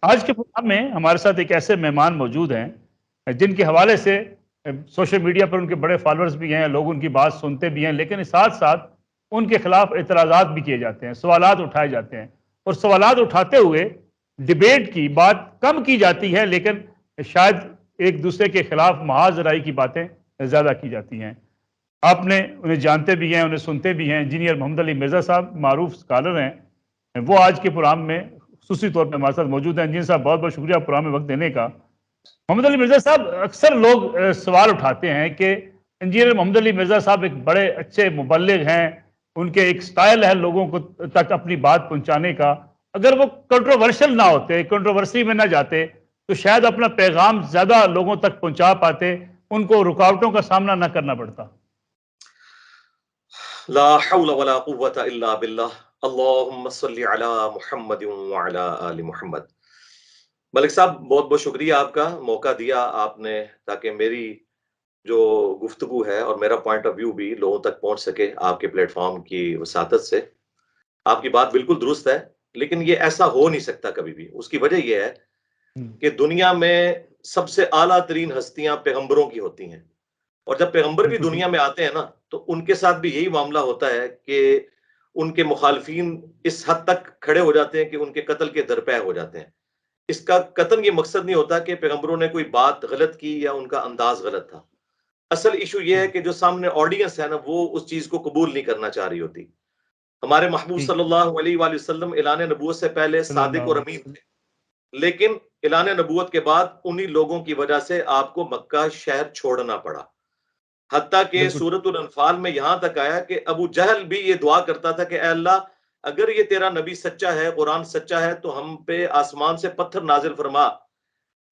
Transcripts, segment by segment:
آج کے پروگرام میں ہمارے ساتھ ایک ایسے مہمان موجود ہیں جن کے حوالے سے سوشل میڈیا پر ان کے بڑے فالورز بھی ہیں، لوگ ان کی بات سنتے بھی ہیں، لیکن ساتھ ساتھ ان کے خلاف اعتراضات بھی کیے جاتے ہیں، سوالات اٹھائے جاتے ہیں، اور سوالات اٹھاتے ہوئے ڈیبیٹ کی بات کم کی جاتی ہے، لیکن شاید ایک دوسرے کے خلاف محاذ رائی کی باتیں زیادہ کی جاتی ہیں۔ آپ نے انہیں جانتے بھی ہیں، انہیں سنتے بھی ہیں۔ انجینئر محمد علی مرزا صاحب معروف اسکالر ہیں، وہ آج کے پروگرام میں خصوصی طور پہ ہمارے ساتھ موجود ہیں۔ انجینئر صاحب بہت بہت شکریہ پروگرام میں وقت دینے کا۔ محمد علی مرزا صاحب، اکثر لوگ سوال اٹھاتے ہیں کہ انجینئر محمد علی مرزا صاحب ایک بڑے اچھے مبلغ ہیں، ان کے ایک سٹائل ہے لوگوں کو تک اپنی بات پہنچانے کا، اگر وہ کنٹروورشل نہ ہوتے، کنٹروورسی میں نہ جاتے تو شاید اپنا پیغام زیادہ لوگوں تک پہنچا پاتے، ان کو رکاوٹوں کا سامنا نہ کرنا پڑتا۔ لا حول ولا قوة الا باللہ، اللہم صلی علی محمد وعلی آل محمد۔ ملک صاحب، بہت بہت شکریہ، آپ کا موقع دیا آپ نے تاکہ میری جو گفتگو ہے اور میرا پوائنٹ آف ویو بھی لوگوں تک پہنچ سکے آپ کے پلیٹ فارم کی وساطت سے۔ آپ کی بات بالکل درست ہے، لیکن یہ ایسا ہو نہیں سکتا کبھی بھی۔ اس کی وجہ یہ ہے کہ دنیا میں سب سے اعلیٰ ترین ہستیاں پیغمبروں کی ہوتی ہیں، اور جب پیغمبر بھی دنیا میں آتے ہیں نا تو ان کے ساتھ بھی یہی معاملہ ہوتا ہے کہ ان کے مخالفین اس حد تک کھڑے ہو جاتے ہیں کہ ان کے قتل کے درپے ہو جاتے ہیں۔ اس کا قطعاً یہ مقصد نہیں ہوتا کہ پیغمبروں نے کوئی بات غلط کی یا ان کا انداز غلط تھا۔ اصل ایشو یہ ہے کہ جو سامنے آڈینس ہے نا، وہ اس چیز کو قبول نہیں کرنا چاہ رہی ہوتی۔ ہمارے محبوب صلی اللہ علیہ وآلہ وسلم اعلان نبوت سے پہلے صادق اور امین تھے، لیکن اعلان نبوت کے بعد انہی لوگوں کی وجہ سے آپ کو مکہ شہر چھوڑنا پڑا، حتیٰ کہ سورۃ الانفال میں یہاں تک آیا کہ ابو جہل بھی یہ دعا کرتا تھا کہ اے اللہ، اگر یہ تیرا نبی سچا ہے، قرآن سچا ہے، تو ہم پہ آسمان سے پتھر نازل فرما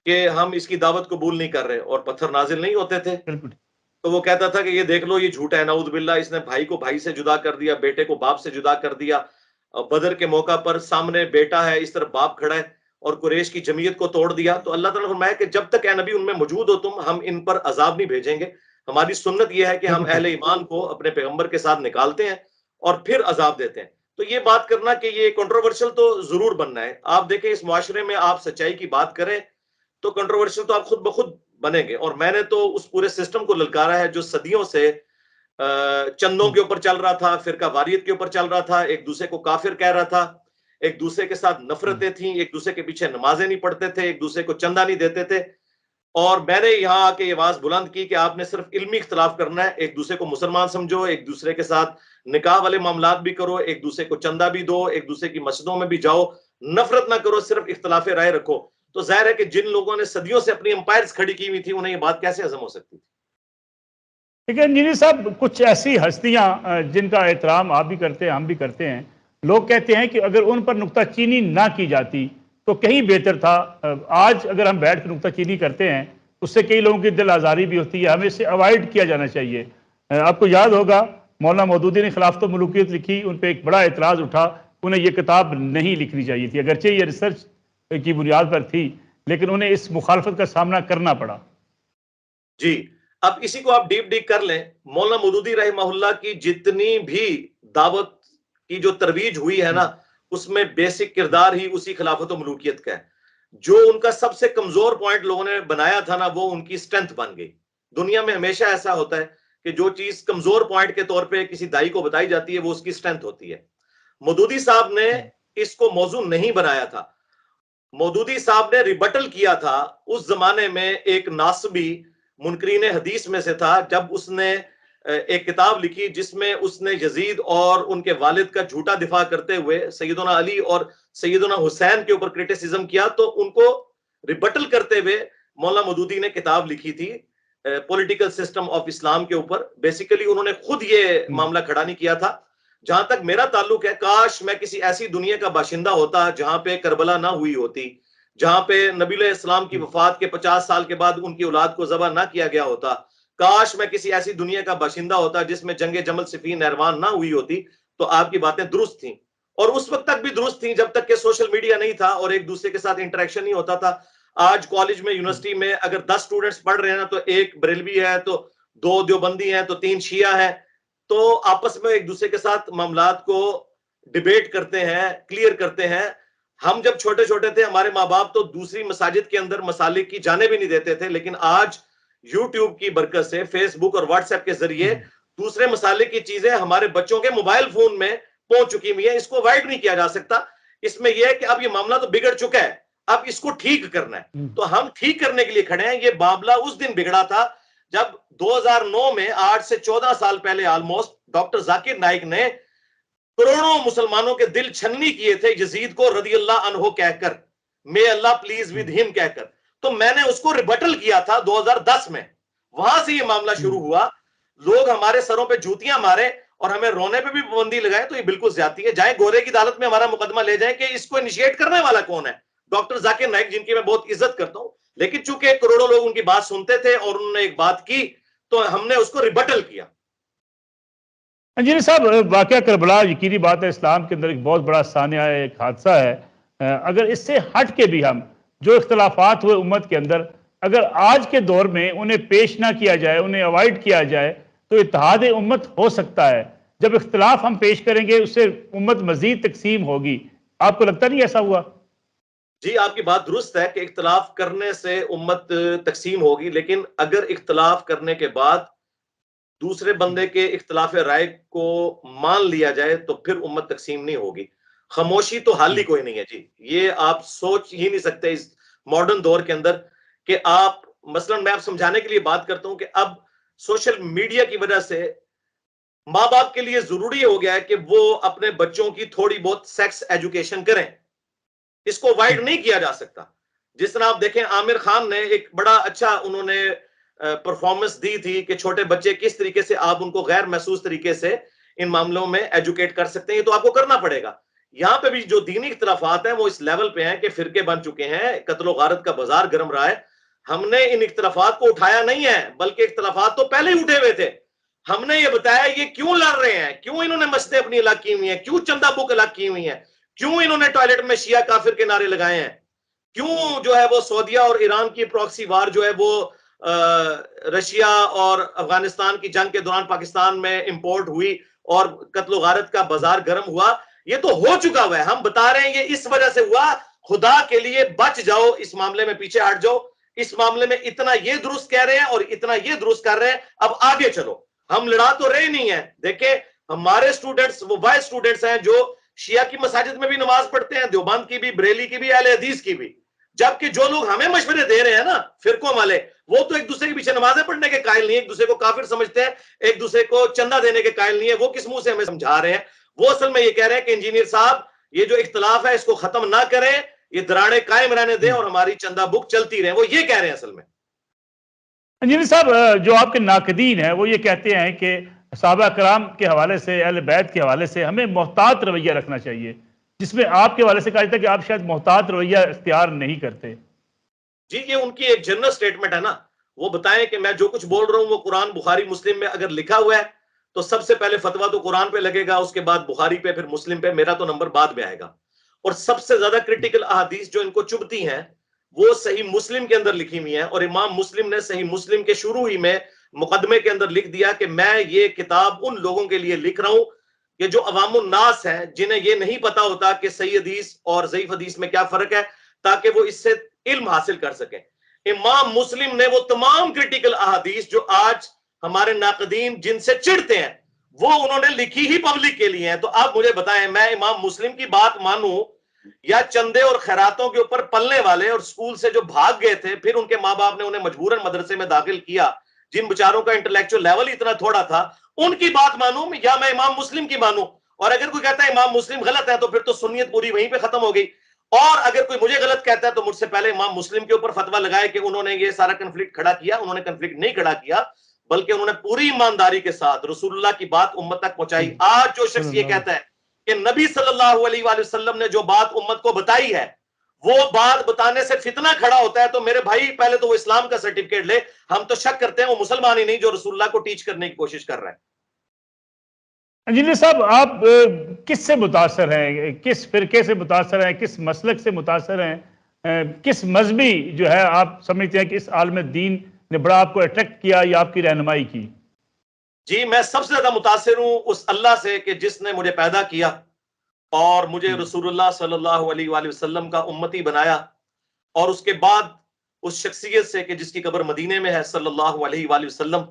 کہ ہم اس کی دعوت قبول نہیں کر رہے، اور پتھر نازل نہیں ہوتے تھے۔ تو وہ کہتا تھا کہ یہ دیکھ لو، یہ جھوٹا ہے، نعوذ باللہ، اس نے بھائی کو بھائی سے جدا کر دیا، بیٹے کو باپ سے جدا کر دیا۔ بدر کے موقع پر سامنے بیٹا ہے، اس طرف باپ کھڑا ہے، اور قریش کی جمعیت کو توڑ دیا۔ تو اللہ تعالیٰ نے فرمایا کہ جب تک اے نبی ان میں موجود ہو تم، ہم ان پر عذاب نہیں بھیجیں گے۔ ہماری سنت یہ ہے کہ ہم اہل ایمان کو اپنے پیغمبر کے ساتھ نکالتے ہیں اور پھر عذاب دیتے ہیں۔ تو یہ بات کرنا کہ یہ کنٹروورشل تو ضرور بننا ہے۔ آپ دیکھیں اس معاشرے میں آپ سچائی کی بات کریں تو کنٹروورشل تو آپ خود بخود بنیں گے، اور میں نے تو اس پورے سسٹم کو للکارا ہے جو صدیوں سے چندوں کے اوپر چل رہا تھا، فرقہ واریت کے اوپر چل رہا تھا، ایک دوسرے کو کافر کہہ رہا تھا، ایک دوسرے کے ساتھ نفرتیں تھیں، ایک دوسرے کے پیچھے نمازیں نہیں پڑھتے تھے، ایک دوسرے کو چندہ نہیں دیتے تھے۔ اور میں نے یہاں آ کے یہ آواز بلند کی کہ آپ نے صرف علمی اختلاف کرنا ہے، ایک دوسرے کو مسلمان سمجھو، ایک دوسرے کے ساتھ نکاح والے معاملات بھی کرو، ایک دوسرے کو چندہ بھی دو، ایک دوسرے کی مسجدوں میں بھی جاؤ، نفرت نہ کرو، صرف اختلاف رائے رکھو۔ تو ظاہر ہے کہ جن لوگوں نے صدیوں سے اپنی امپائرز کھڑی کی ہوئی تھی، انہیں یہ بات کیسے ہضم ہو سکتی تھی؟ لیکن انجینئر صاحب، کچھ ایسی ہستیاں جن کا احترام آپ بھی کرتے ہیں، ہم بھی کرتے ہیں، لوگ کہتے ہیں کہ اگر ان پر نکتہ چینی نہ کی جاتی تو کہیں بہتر تھا۔ آج اگر ہم بیٹھ کر نکتہ چینی کرتے ہیں، اس سے کئی لوگوں کی دل آزاری بھی ہوتی ہے، ہمیں اسے اوائڈ کیا جانا چاہیے۔ آپ کو یاد ہوگا مولانا مودودی نے خلافت و ملوکیت لکھی، ان پہ ایک بڑا اعتراض اٹھا، انہیں یہ کتاب نہیں لکھنی چاہیے تھی، اگرچہ یہ ریسرچ کی بنیاد پر تھی، لیکن انہیں اس مخالفت کا سامنا کرنا پڑا۔ جی، اب اسی کو آپ ڈیپ کر لیں، مولانا مودودی رحمہ اللہ کی جتنی بھی دعوت کی جو ترویج ہوئی ہے نا، اس میں بیسک کردار ہی اسی خلافت و ملوکیت کا ہے۔ جو ان کا سب سے کمزور پوائنٹ لوگوں نے بنایا تھا نا، وہ ان کی سٹرینتھ بن گئی۔ دنیا میں ہمیشہ ایسا ہوتا ہے کہ جو چیز کمزور پوائنٹ کے طور پہ کسی دائی کو بتائی جاتی ہے، وہ اس کی سٹرینتھ ہوتی ہے۔ مودودی صاحب نے اس کو موضوع نہیں بنایا تھا، مودودی صاحب نے ریبٹل کیا تھا۔ اس زمانے میں ایک ناصبی منکرین حدیث میں سے تھا، جب اس نے ایک کتاب لکھی جس میں اس نے یزید اور ان کے والد کا جھوٹا دفاع کرتے ہوئے سیدنا علی اور سیدنا حسین کے اوپر کرٹیسزم کیا، تو ان کو ریبٹل کرتے ہوئے مولانا مودودی نے کتاب لکھی تھی پولیٹیکل سسٹم آف اسلام کے اوپر۔ بیسیکلی انہوں نے خود یہ معاملہ کھڑا نہیں کیا تھا۔ جہاں تک میرا تعلق ہے، کاش میں کسی ایسی دنیا کا باشندہ ہوتا جہاں پہ کربلا نہ ہوئی ہوتی، جہاں پہ نبی علیہ السلام کی وفات کے 50 سال کے بعد ان کی اولاد کو ذبح نہ کیا گیا ہوتا۔ کاش میں کسی ایسی دنیا کا باشندہ ہوتا جس میں جنگ جمل صفین نہروان نہ ہوئی ہوتی۔ تو آپ کی باتیں درست تھیں، اور اس وقت تک بھی درست تھیں جب تک کہ سوشل میڈیا نہیں تھا اور ایک دوسرے کے ساتھ انٹریکشن نہیں ہوتا تھا۔ آج کالج میں، یونیورسٹی میں اگر 10 اسٹوڈنٹس پڑھ رہے ہیں نا، تو ایک بریلوی ہے، تو 2 دیوبندی ہیں، تو 3 شیعہ ہیں، تو آپس میں ایک دوسرے کے ساتھ معاملات کو ڈیبیٹ کرتے ہیں، کلیئر کرتے ہیں۔ ہم جب چھوٹے چھوٹے تھے ہمارے ماں باپ تو دوسری مساجد کے اندر مسالے کی جانے بھی نہیں دیتے تھے، لیکن آج یوٹیوب کی برکت سے، فیس بک اور واٹس ایپ کے ذریعے دوسرے مسالے کی چیزیں ہمارے بچوں کے موبائل فون میں پہنچ چکی ہوئی ہیں. اس کو اوائڈ نہیں کیا جا سکتا. اس میں یہ ہے کہ اب یہ معاملہ تو بگڑ چکا ہے، اب اس کو ٹھیک کرنا ہے. تو ہم ٹھیک کرنے کے لیے کھڑے ہیں. یہ معاملہ اس دن بگڑا تھا جب 2009 میں، آج سے 14 سال پہلے آلموسٹ، ڈاکٹر ذاکر نائک نے کروڑوں مسلمانوں کے دل چھننی کیے تھے یزید کو رضی اللہ عنہ کہہ کر، may اللہ پلیز ود ہم کہہ کر. تو میں نے اس کو ریبٹل کیا تھا 2010 میں. وہاں سے یہ معاملہ شروع ہوا. لوگ ہمارے سروں پہ جوتیاں مارے اور ہمیں رونے پہ بھی پابندی لگائے تو یہ بالکل زیادتی ہے. جائیں گورے کی عدالت میں ہمارا مقدمہ لے جائیں کہ اس کو انیشیٹ کرنے والا کون ہے. ڈاکٹر ذاکر نائک، جن کی میں بہت عزت کرتا ہوں، لیکن چونکہ کروڑوں لوگ ان کی بات سنتے تھے اور انہوں نے ایک بات کی تو ہم نے اس کو ریبٹل کیا. انجینئر صاحب، واقعہ کربلا یقینی بات ہے اسلام کے اندر ایک بہت بڑا سانحہ ہے، ایک حادثہ ہے. اگر اس سے ہٹ کے بھی ہم جو اختلافات ہوئے امت کے اندر، اگر آج کے دور میں انہیں پیش نہ کیا جائے، انہیں اوائڈ کیا جائے تو اتحاد امت ہو سکتا ہے. جب اختلاف ہم پیش کریں گے اس سے امت مزید تقسیم ہوگی. آپ کو لگتا نہیں ایسا ہوا؟ جی، آپ کی بات درست ہے کہ اختلاف کرنے سے امت تقسیم ہوگی، لیکن اگر اختلاف کرنے کے بعد دوسرے بندے کے اختلاف رائے کو مان لیا جائے تو پھر امت تقسیم نہیں ہوگی. خاموشی تو حل ہی کوئی نہیں ہے. جی، یہ آپ سوچ ہی نہیں سکتے اس ماڈرن دور کے اندر کہ آپ مثلا، میں آپ سمجھانے کے لیے بات کرتا ہوں کہ اب سوشل میڈیا کی وجہ سے ماں باپ کے لیے ضروری ہو گیا ہے کہ وہ اپنے بچوں کی تھوڑی بہت سیکس ایجوکیشن کریں. اس کو وائڈ نہیں کیا جا سکتا. جس طرح آپ دیکھیں عامر خان نے ایک بڑا اچھا انہوں نے پرفارمنس دی تھی کہ چھوٹے بچے کس طریقے سے آپ ان کو غیر محسوس طریقے سے ان معاملوں میں ایجوکیٹ کر سکتے ہیں. یہ تو آپ کو کرنا پڑے گا. یہاں پہ بھی جو دینی اختلافات ہیں وہ اس لیول پہ ہیں کہ فرقے بن چکے ہیں، قتل و غارت کا بازار گرم رہا ہے. ہم نے ان اختلافات کو اٹھایا نہیں ہے، بلکہ اختلافات تو پہلے ہی اٹھے ہوئے تھے. ہم نے یہ بتایا یہ کیوں لڑ رہے ہیں، کیوں انہوں نے مسجدیں اپنی الگ کی ہوئی ہیں، کیوں چندہ بک الگ کی ہوئی ہیں، کیوں انہوں نے ٹوائلٹ میں شیعہ کافر کے نعرے لگائے ہیں، کیوں جو ہے وہ سعودیہ اور ایران کی پراکسی وار جو ہے وہ رشیا اور افغانستان کی جنگ کے دوران پاکستان میں امپورٹ ہوئی اور قتل و غارت کا بازار گرم ہوا. یہ تو ہو چکا ہوا ہے. ہم بتا رہے ہیں یہ اس وجہ سے ہوا. خدا کے لیے بچ جاؤ، اس معاملے میں پیچھے ہٹ جاؤ. اس معاملے میں اتنا یہ درست کہہ رہے ہیں اور اتنا یہ درست کر رہے ہیں، اب آگے چلو. ہم لڑا تو رہے نہیں ہیں. دیکھیں ہمارے سٹوڈنٹس وہ وائس سٹوڈنٹس ہیں جو شیعہ کی مساجد میں بھی نماز پڑھتے ہیں، دیوبند کی بھی، بریلی کی بھی، اہل حدیث کی بھی. جبکہ جو لوگ ہمیں مشورے دے رہے ہیں نا فرقوں والے، وہ تو ایک دوسرے کے پیچھے نمازیں پڑھنے کے قائل نہیں ہے، ایک دوسرے کو کافر سمجھتے ہیں، ایک دوسرے کو چندہ دینے کے قائل نہیں ہے. وہ کس منہ سے ہمیں سمجھا رہے ہیں؟ وہ اصل میں یہ کہہ رہے ہیں کہ انجینئر صاحب یہ جو اختلاف ہے اس کو ختم نہ کریں، یہ دراڑیں قائم رہنے دیں اور ہماری چندہ بک چلتی رہے. وہ یہ کہہ رہے ہیں اصل میں. انجینئر صاحب، جو آپ کے ناقدین ہیں وہ یہ کہتے ہیں کہ صحابہ کرام کے حوالے سے، اہل بیت کے حوالے سے ہمیں محتاط رویہ رکھنا چاہیے، جس میں آپ کے حوالے سے کہا جاتا ہے کہ آپ شاید محتاط رویہ اختیار نہیں کرتے. جی، یہ ان کی ایک جنرل سٹیٹمنٹ ہے نا. وہ بتائیں کہ میں جو کچھ بول رہا ہوں وہ قرآن بخاری مسلم میں اگر لکھا ہوا ہے تو سب سے پہلے فتویٰ تو قرآن پہ لگے گا، اس کے بعد بخاری پہ، پھر مسلم پہ. میرا تو نمبر بعد میں آئے گا. اور سب سے زیادہ کرٹیکل احادیث جو ان کو چبھتی ہیں وہ صحیح مسلم کے اندر لکھی ہوئی ہیں. اور امام مسلم نے صحیح مسلم کے شروع ہی میں مقدمے کے اندر لکھ دیا کہ میں یہ کتاب ان لوگوں کے لیے لکھ رہا ہوں کہ جو عوام الناس ہیں، جنہیں یہ نہیں پتا ہوتا کہ صحیح حدیث اور ضعیف حدیث میں کیا فرق ہے، تاکہ وہ اس سے علم حاصل کر سکیں. امام مسلم نے وہ تمام کرٹیکل احادیث جو آج ہمارے ناقدین جن سے چڑھتے ہیں وہ انہوں نے لکھی ہی پبلک کے لیے ہیں. تو آپ مجھے بتائیں میں امام مسلم کی بات مانوں یا چندے اور خیراتوں کے اوپر پلنے والے اور سکول سے جو بھاگ گئے تھے پھر ان کے ماں باپ نے انہیں مجبوراً مدرسے میں داخل کیا، جن بچاروں کا انٹلیکچوئل لیول اتنا تھوڑا تھا، ان کی بات مانوں یا میں امام مسلم کی مانوں؟ اور اگر کوئی کہتا ہے امام مسلم غلط ہے تو پھر تو سنیت پوری وہیں پہ ختم ہو گئی. اور اگر کوئی مجھے غلط کہتا ہے تو مجھ سے پہلے امام مسلم کے اوپر فتویٰ لگائے کہ انہوں نے یہ سارا کنفلکٹ کھڑا کیا. انہوں نے کنفلکٹ نہیں کھڑا کیا، بلکہ انہوں نے پوری ایمانداری کے ساتھ رسول اللہ کی بات امت تک پہنچائی. آج جو شخص یہ کہتا ہے کہ نبی صلی اللہ علیہ وآلہ وسلم نے جو بات امت کو بتائی ہے وہ بات بتانے سے فتنہ کھڑا ہوتا ہے، تو میرے بھائی پہلے تو وہ اسلام کا سرٹیفکیٹ لے. ہم تو شک کرتے ہیں وہ مسلمان ہی نہیں جو رسول اللہ کو ٹیچ کرنے کی کوشش کر رہا ہے. انجینئر صاحب، آپ کس سے متاثر ہیں، کس فرقے سے متاثر ہیں، کس مسلک سے متاثر ہیں، کس مذہبی جو ہے آپ سمجھتے ہیں کہ اس عالم دین نے بڑا آپ کو اٹریکٹ کیا یا آپ کی رہنمائی کی؟ جی، میں سب سے زیادہ متاثر ہوں اس اللہ سے کہ جس نے مجھے پیدا کیا اور مجھے رسول اللہ صلی اللہ علیہ وآلہ وسلم کا امتی بنایا، اور اس کے بعد اس شخصیت سے کہ جس کی قبر مدینے میں ہے صلی اللہ علیہ وآلہ وسلم،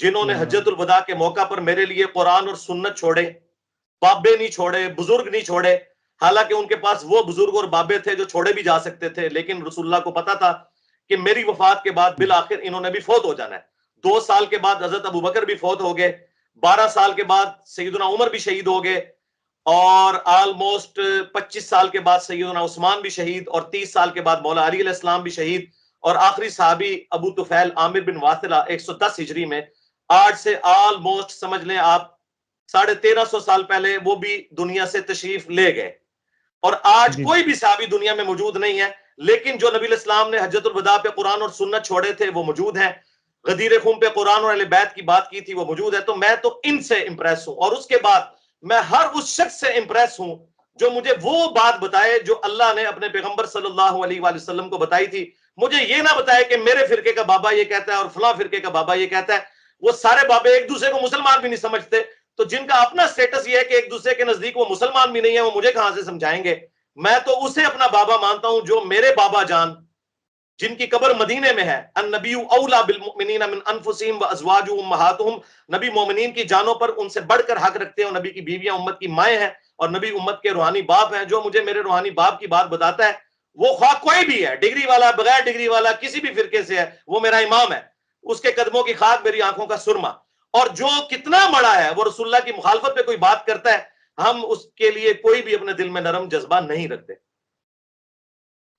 جنہوں نے حجت الوداع کے موقع پر میرے لیے قرآن اور سنت چھوڑے، بابے نہیں چھوڑے، بزرگ نہیں چھوڑے، حالانکہ ان کے پاس وہ بزرگ اور بابے تھے جو چھوڑے بھی جا سکتے تھے، لیکن رسول اللہ کو پتا تھا کہ میری وفات کے بعد بالآخر انہوں نے بھی فوت ہو جانا ہے۔ 2 سال کے بعد حضرت ابو بکر بھی فوت ہو گئے، 12 سال کے بعد سیدنا عمر بھی شہید ہو گئے، اور آلموسٹ 25 سال کے بعد سیدنا عثمان بھی شہید، اور 30 سال کے بعد مولا علی علیہ السلام بھی شہید، اور آخری صحابی ابو طفیل عامر بن واثلہ 110 ہجری میں، آج سے آلموسٹ سمجھ لیں آپ 1350 سال پہلے وہ بھی دنیا سے تشریف لے گئے، اور آج کوئی بھی صحابی دنیا میں موجود نہیں ہے، لیکن جو نبی علیہ السلام نے حجت الوداع پہ قرآن اور سنت چھوڑے تھے وہ موجود ہیں، غدیر خون پہ قرآن اور اہل بیت کی بات کی تھی وہ موجود ہے۔ تو میں تو ان سے امپریس ہوں، اور اس کے بعد میں ہر اس شخص سے امپریس ہوں جو مجھے وہ بات بتائے جو اللہ نے اپنے پیغمبر صلی اللہ علیہ وآلہ وسلم کو بتائی تھی۔ مجھے یہ نہ بتائے کہ میرے فرقے کا بابا یہ کہتا ہے اور فلاں فرقے کا بابا یہ کہتا ہے، وہ سارے بابے ایک دوسرے کو مسلمان بھی نہیں سمجھتے، تو جن کا اپنا سٹیٹس یہ ہے کہ ایک دوسرے کے نزدیک وہ مسلمان بھی نہیں ہے، وہ مجھے کہاں سے سمجھائیں گے؟ میں تو اسے اپنا بابا مانتا ہوں جو میرے بابا جان جن کی قبر مدینے میں ہے، النبی اولا بالمؤمنین من انفسہم وازواجہ امہاتہم، نبی مومنین کی جانوں پر ان سے بڑھ کر حق رکھتے ہیں، اور نبی کی بیویاں امت کی مائیں ہیں، اور نبی امت کے روحانی باپ ہیں۔ جو مجھے میرے روحانی باپ کی بات بتاتا ہے وہ خواہ کوئی بھی ہے، ڈگری والا، بغیر ڈگری والا، کسی بھی فرقے سے ہے، وہ میرا امام ہے، اس کے قدموں کی خاک میری آنکھوں کا سرما۔ اور جو کتنا بڑا ہے وہ رسول اللہ کی مخالفت پہ کوئی بات کرتا ہے، ہم اس کے لیے کوئی بھی اپنے دل میں نرم جذبہ نہیں رکھتے۔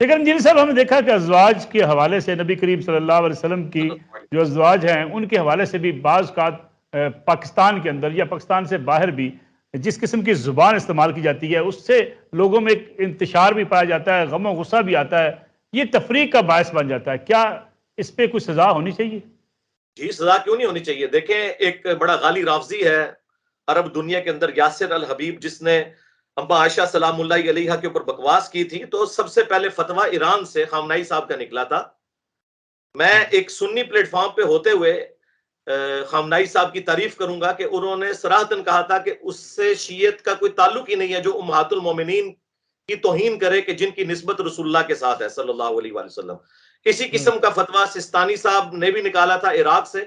لیکن جن صاحب ہم نے دیکھا کہ ازواج کے حوالے سے نبی کریم صلی اللہ علیہ وسلم کی جو ازواج ہیں ان کے حوالے سے بھی بعض اوقات پاکستان کے اندر یا پاکستان سے باہر بھی جس قسم کی زبان استعمال کی جاتی ہے اس سے لوگوں میں ایک انتشار بھی پایا جاتا ہے، غم و غصہ بھی آتا ہے، یہ تفریق کا باعث بن جاتا ہے۔ کیا اس پہ کوئی سزا ہونی چاہیے؟ جی سزا کیوں نہیں ہونی چاہیے؟ دیکھیں ایک بڑا غالی رافضی ہے عرب دنیا کے اندر، یاسر الحبیب، جس نے اما عائشہ سلام اللہ علیہا کے اوپر بکواس کی تھی، تو سب سے پہلے فتویٰ ایران سے خامنائی صاحب کا نکلا تھا۔ میں ایک سنی پلیٹ فارم پہ ہوتے ہوئے خامنائی صاحب کی تعریف کروں گا کہ انہوں نے صراحتاً کہا تھا کہ اس سے شیعت کا کوئی تعلق ہی نہیں ہے جو امہات المومنین کی توہین کرے کہ جن کی نسبت رسول اللہ کے ساتھ ہے صلی اللہ علیہ وآلہ وسلم۔ اسی قسم کا فتویٰ سستانی صاحب نے بھی نکالا تھا عراق سے۔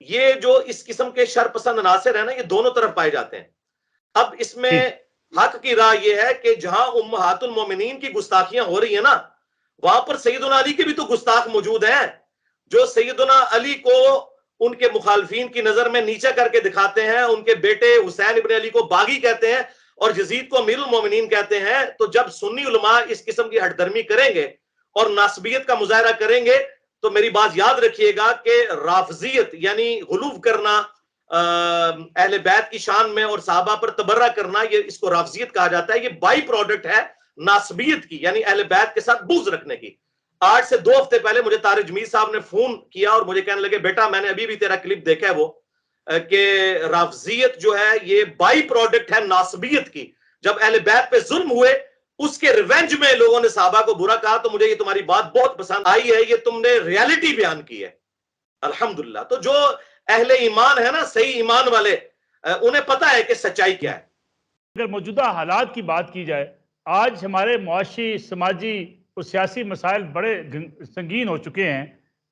یہ جو اس قسم کے شر پسند عناصر ہیں نا، یہ دونوں طرف پائے جاتے ہیں۔ اب اس میں حق کی راہ یہ ہے کہ جہاں امہات المومنین کی گستاخیاں ہو رہی ہیں نا، وہاں پر سیدنا علی کے بھی تو گستاخ موجود ہیں، جو سیدنا علی کو ان کے مخالفین کی نظر میں نیچا کر کے دکھاتے ہیں، ان کے بیٹے حسین ابن علی کو باغی کہتے ہیں اور یزید کو امیر المومنین کہتے ہیں۔ تو جب سنی علماء اس قسم کی ہٹ درمی کریں گے اور ناسبیت کا مظاہرہ کریں گے تو میری بات یاد رکھیے گا کہ رافضیت یعنی غلو کرنا اہل بیت کی شان میں اور صحابہ پر تبرہ کرنا، یہ اس کو رافضیت کہا جاتا ہے۔ یہ بائی پروڈکٹ ہے ناسبیت کی، یعنی اہل بیت کے ساتھ بغض رکھنے کی۔ آج سے 2 ہفتے پہلے مجھے طارق جمیل صاحب نے فون کیا اور مجھے کہنے لگے بیٹا میں نے ابھی بھی تیرا کلپ دیکھا ہے وہ کہ رافضیت جو ہے یہ بائی پروڈکٹ ہے ناسبیت کی۔ جب اہل بیت پہ ظلم ہوئے اس کے ریونج میں لوگوں نے صحابہ کو برا کہا، تو مجھے یہ تمہاری بات بہت پسند آئی ہے، یہ تم نے ریالٹی بیان کی ہے الحمدللہ۔ تو جو اہل ایمان ہے نا، صحیح ایمان والے، انہیں پتہ ہے کہ سچائی کیا ہے۔ اگر موجودہ حالات کی بات کی جائے، آج ہمارے معاشی، سماجی اور سیاسی مسائل بڑے سنگین ہو چکے ہیں۔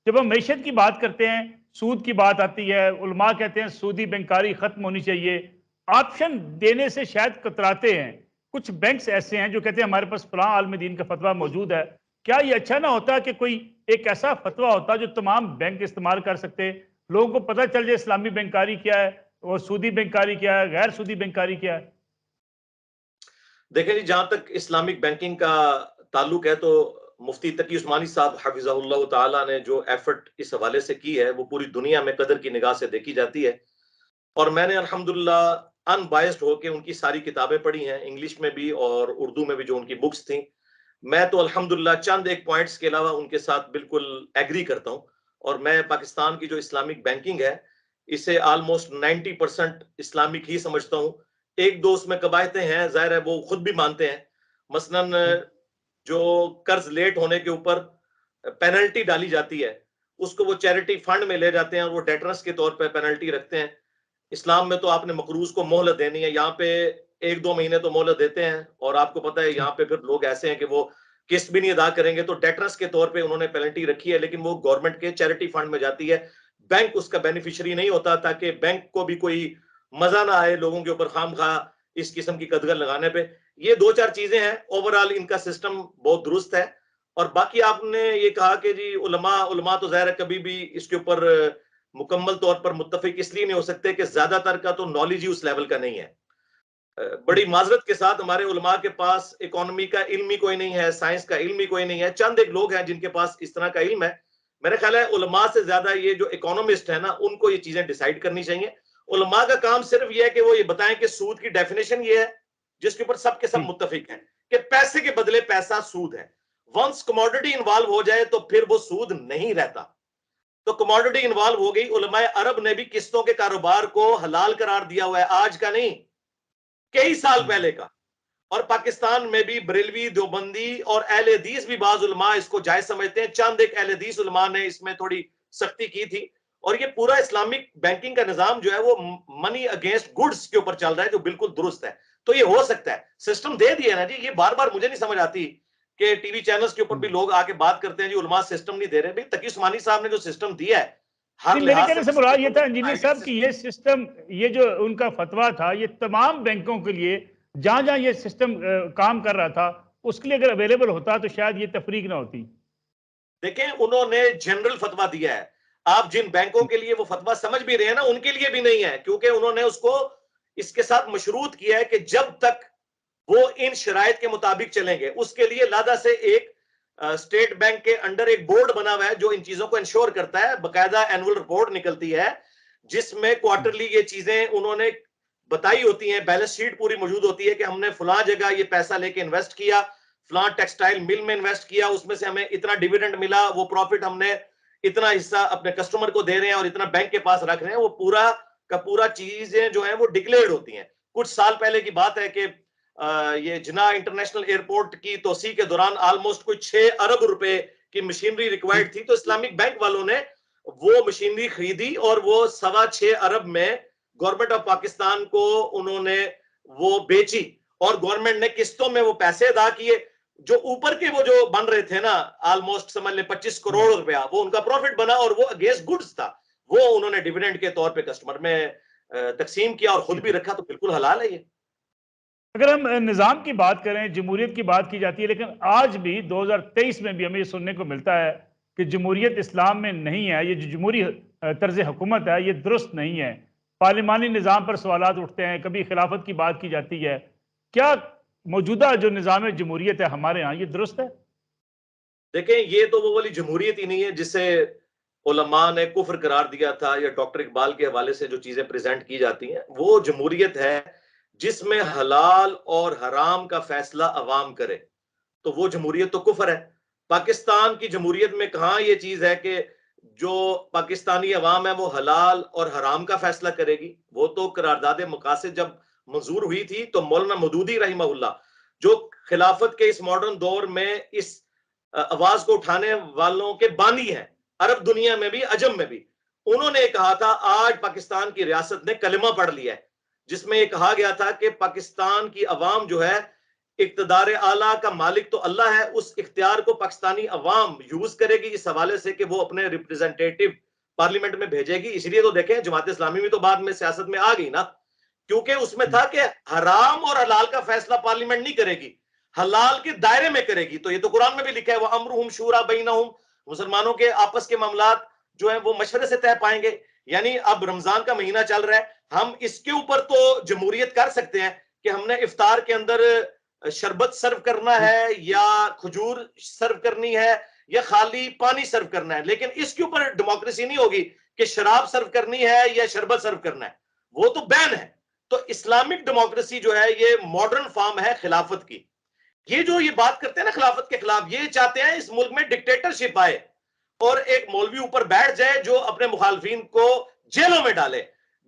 جب ہم معیشت کی بات کرتے ہیں، سود کی بات آتی ہے، علماء کہتے ہیں سودی بینکاری ختم ہونی چاہیے، آپشن دینے سے شاید کتراتے ہیں۔ کچھ بینکس ایسے ہیں جو کہتے ہیں ہمارے پاس فلاں عالم دین کا فتویٰ موجود ہے۔ کیا یہ اچھا نہ ہوتا کہ کوئی ایک ایسا فتویٰ ہوتا جو تمام بینک استعمال کر سکتے، لوگوں کو پتہ چل جائے اسلامی بینکاری کیا ہے اور سودی بینکاری کیا ہے، غیر سودی بینکاری کیا ہے؟ دیکھیں جی، جہاں تک اسلامک بینکنگ کا تعلق ہے تو مفتی تقی عثمانی صاحب حفظہ اللہ تعالیٰ نے جو ایفرٹ اس حوالے سے کی ہے وہ پوری دنیا میں قدر کی نگاہ سے دیکھی جاتی ہے، اور میں نے الحمدللہ ان بائسڈ ہو کے ان کی ساری کتابیں پڑھی ہیں، انگلش میں بھی اور اردو میں بھی جو ان کی بکس تھیں۔ میں تو الحمدللہ چند ایک پوائنٹس کے علاوہ ان کے ساتھ بالکل ایگری کرتا ہوں، اور میں پاکستان کی جو اسلامک بینکنگ ہے اسے آلموسٹ 90% اسلامک ہی سمجھتا ہوں۔ ایک دو اس میں قباحتیں ہیں، ظاہر ہے وہ خود بھی مانتے ہیں، مثلاً جو قرض لیٹ ہونے کے اوپر پینلٹی ڈالی جاتی ہے اس کو وہ چیریٹی فنڈ میں لے جاتے ہیں اور وہ ڈیٹرنس کے طور پہ پینلٹی رکھتے ہیں۔ اسلام میں تو آپ نے مقروض کو مہلت دینی ہے، یہاں پہ ایک دو مہینے تو مہلت دیتے ہیں، اور آپ کو پتا ہے یہاں پہ پھر لوگ ایسے ہیں کہ وہ قسط بھی نہیں ادا کریں گے، تو ڈیٹرس کے طور پہ انہوں نے پینلٹی رکھی ہے، لیکن وہ گورنمنٹ کے چیریٹی فنڈ میں جاتی ہے، بینک اس کا بینیفیشری نہیں ہوتا، تاکہ بینک کو بھی کوئی مزہ نہ آئے لوگوں کے اوپر خام خواہ اس قسم کی قدغن لگانے پہ۔ یہ دو چار چیزیں ہیں، اوورال ان کا سسٹم بہت درست ہے۔ اور باقی آپ نے یہ کہا کہ جی علماء تو ظاہر ہے کبھی بھی اس کے اوپر مکمل طور پر متفق اس لیے نہیں ہو سکتے کہ زیادہ تر کا تو نالج ہی اس لیول کا نہیں ہے۔ بڑی معذرت کے ساتھ ہمارے علماء کے پاس اکانومی کا علم ہی کوئی نہیں ہے، سائنس کا علم ہی کوئی نہیں ہے، چند ایک لوگ ہیں جن کے پاس اس طرح کا علم ہے۔ میرا خیال ہے علماء سے زیادہ یہ جو اکانومسٹ ہے نا، ان کو یہ چیزیں ڈیسائیڈ کرنی چاہیے۔ علماء کا کام صرف یہ ہے کہ وہ یہ بتائیں کہ سود کی ڈیفینیشن یہ ہے، جس کے اوپر سب کے سب متفق ہیں کہ پیسے کے بدلے پیسہ سود ہے۔ ونس کموڈٹی انوالو ہو جائے تو پھر وہ سود نہیں رہتا۔ تو کموڈٹی انوالو ہو گئی، علماء عرب نے بھی قسطوں کے کاروبار کو حلال قرار دیا ہوا ہے، آج کا نہیں، کئی سال پہلے کا۔ اور پاکستان میں بھی بریلوی، دیوبندی اور اہل حدیث بھی بعض علماء اس کو جائز سمجھتے ہیں، چند ایک اہل حدیث علماء نے اس میں تھوڑی سختی کی تھی۔ اور یہ پورا اسلامک بینکنگ کا نظام جو ہے وہ منی اگینسٹ گڈز کے اوپر چل رہا ہے، جو بالکل درست ہے۔ تو یہ ہو سکتا ہے، سسٹم دے دیا نا جی۔ یہ بار بار مجھے نہیں سمجھ آتی کہ ٹی وی چینلز کے اوپر بھی لوگ آ کے بات کرتے ہیں جی علماء سسٹم نہیں دے رہے۔ بھائی تقی عثمانی صاحب نے جو سسٹم دیا ہے ہر نہیں، میرے لحاظ کہنے سے مراد یہ تھا انجینئر سے صاحب کہ یہ سسٹم، یہ جو ان کا فتویٰ تھا، یہ تمام بینکوں کے لیے جہاں جہاں یہ سسٹم کام کر رہا تھا اس کے لیے اگر اویلیبل ہوتا تو شاید یہ تفریق نہ ہوتی۔ دیکھیں انہوں نے جنرل فتویٰ دیا ہے، آپ جن بینکوں کے لیے وہ فتویٰ سمجھ بھی رہے ہیں نا، ان کے لیے بھی نہیں ہے، کیونکہ انہوں نے اس کو اس کے ساتھ مشروط کیا ہے کہ جب تک وہ ان شرائط کے مطابق چلیں گے، اس کے لیے لادہ سے ایک اسٹیٹ بینک کے انڈر ایک بورڈ بنا ہوا ہے جو ان چیزوں کو انشور کرتا ہے، باقاعدہ اینول رپورٹ نکلتی ہے جس میں کوارٹرلی یہ چیزیں انہوں نے بتائی ہوتی ہیں، بیلنس شیٹ پوری موجود ہوتی ہے کہ ہم نے فلاں جگہ یہ پیسہ لے کے انویسٹ کیا، فلاں ٹیکسٹائل مل میں انویسٹ کیا، اس میں سے ہمیں اتنا ڈیویڈنڈ ملا، وہ پروفٹ ہم نے اتنا حصہ اپنے کسٹمر کو دے رہے ہیں اور اتنا بینک کے پاس رکھ رہے ہیں، وہ پورا کا پورا چیزیں جو ہیں وہ ڈکلیئرڈ ہوتی ہیں۔ کچھ سال پہلے کی بات ہے کہ یہ جناح انٹرنیشنل ایئرپورٹ کی توسیع کے دوران آلموسٹ کوئی 6 ارب روپے کی مشینری ریکوائرڈ تھی، تو اسلامک بینک والوں نے وہ مشینری خریدی اور وہ 6.25 ارب میں گورنمنٹ آف پاکستان کو انہوں نے وہ بیچی، اور گورنمنٹ نے قسطوں میں وہ پیسے ادا کیے، جو اوپر کے وہ جو بن رہے تھے نا آلموسٹ سمجھ لیں 25 کروڑ روپیہ، وہ ان کا پروفٹ بنا اور وہ اگینسٹ گڈز تھا، وہ انہوں نے ڈیویڈنڈ کے طور پہ کسٹمر میں تقسیم کیا اور خود بھی رکھا، تو بالکل حلال ہے یہ۔ اگر ہم نظام کی بات کریں، جمہوریت کی بات کی جاتی ہے، لیکن آج بھی 2023 میں بھی ہمیں یہ سننے کو ملتا ہے کہ جمہوریت اسلام میں نہیں ہے، یہ جو جمہوری طرز حکومت ہے یہ درست نہیں ہے، پارلیمانی نظام پر سوالات اٹھتے ہیں، کبھی خلافت کی بات کی جاتی ہے۔ کیا موجودہ جو نظام جمہوریت ہے ہمارے ہاں یہ درست ہے؟ دیکھیں یہ تو وہ والی جمہوریت ہی نہیں ہے جسے علماء نے کفر قرار دیا تھا، یا ڈاکٹر اقبال کے حوالے سے جو چیزیں پریزنٹ کی جاتی ہیں، وہ جمہوریت ہے جس میں حلال اور حرام کا فیصلہ عوام کرے، تو وہ جمہوریت تو کفر ہے۔ پاکستان کی جمہوریت میں کہاں یہ چیز ہے کہ جو پاکستانی عوام ہے وہ حلال اور حرام کا فیصلہ کرے گی؟ وہ تو قرارداد مقاصد جب منظور ہوئی تھی تو مولانا مودودی رحمہ اللہ، جو خلافت کے اس ماڈرن دور میں اس آواز کو اٹھانے والوں کے بانی ہیں، عرب دنیا میں بھی عجم میں بھی، انہوں نے کہا تھا آج پاکستان کی ریاست نے کلمہ پڑھ لیا ہے، جس میں یہ کہا گیا تھا کہ پاکستان کی عوام جو ہے اقتدار اعلیٰ کا مالک تو اللہ ہے، اس اختیار کو پاکستانی عوام یوز کرے گی اس حوالے سے کہ وہ اپنے ریپریزنٹیٹیو پارلیمنٹ میں بھیجے گی۔ اس لیے تو دیکھیں جماعت اسلامی بھی تو بعد میں سیاست میں آ گئی نا، کیونکہ اس میں تھا کہ حرام اور حلال کا فیصلہ پارلیمنٹ نہیں کرے گی، حلال کے دائرے میں کرے گی۔ تو یہ تو قرآن میں بھی لکھا ہے وَأَمْرُهُمْ شُورَىٰ بَيْنَهُمْ، مسلمانوں کے آپس کے معاملات جو ہیں وہ مشورے سے طے پائیں گے۔ یعنی اب رمضان کا مہینہ چل رہا ہے، ہم اس کے اوپر تو جمہوریت کر سکتے ہیں کہ ہم نے افطار کے اندر شربت سرو کرنا ہے یا کھجور سرو کرنی ہے یا خالی پانی سرو کرنا ہے، لیکن اس کے اوپر ڈیموکریسی نہیں ہوگی کہ شراب سرو کرنی ہے یا شربت سرو کرنا ہے، وہ تو بین ہے۔ تو اسلامک ڈیموکریسی جو ہے یہ ماڈرن فارم ہے خلافت کی۔ یہ جو یہ بات کرتے ہیں نا خلافت کے خلاف، یہ چاہتے ہیں اس ملک میں ڈکٹیٹرشپ آئے اور ایک مولوی اوپر بیٹھ جائے جو اپنے مخالفین کو جیلوں میں ڈالے۔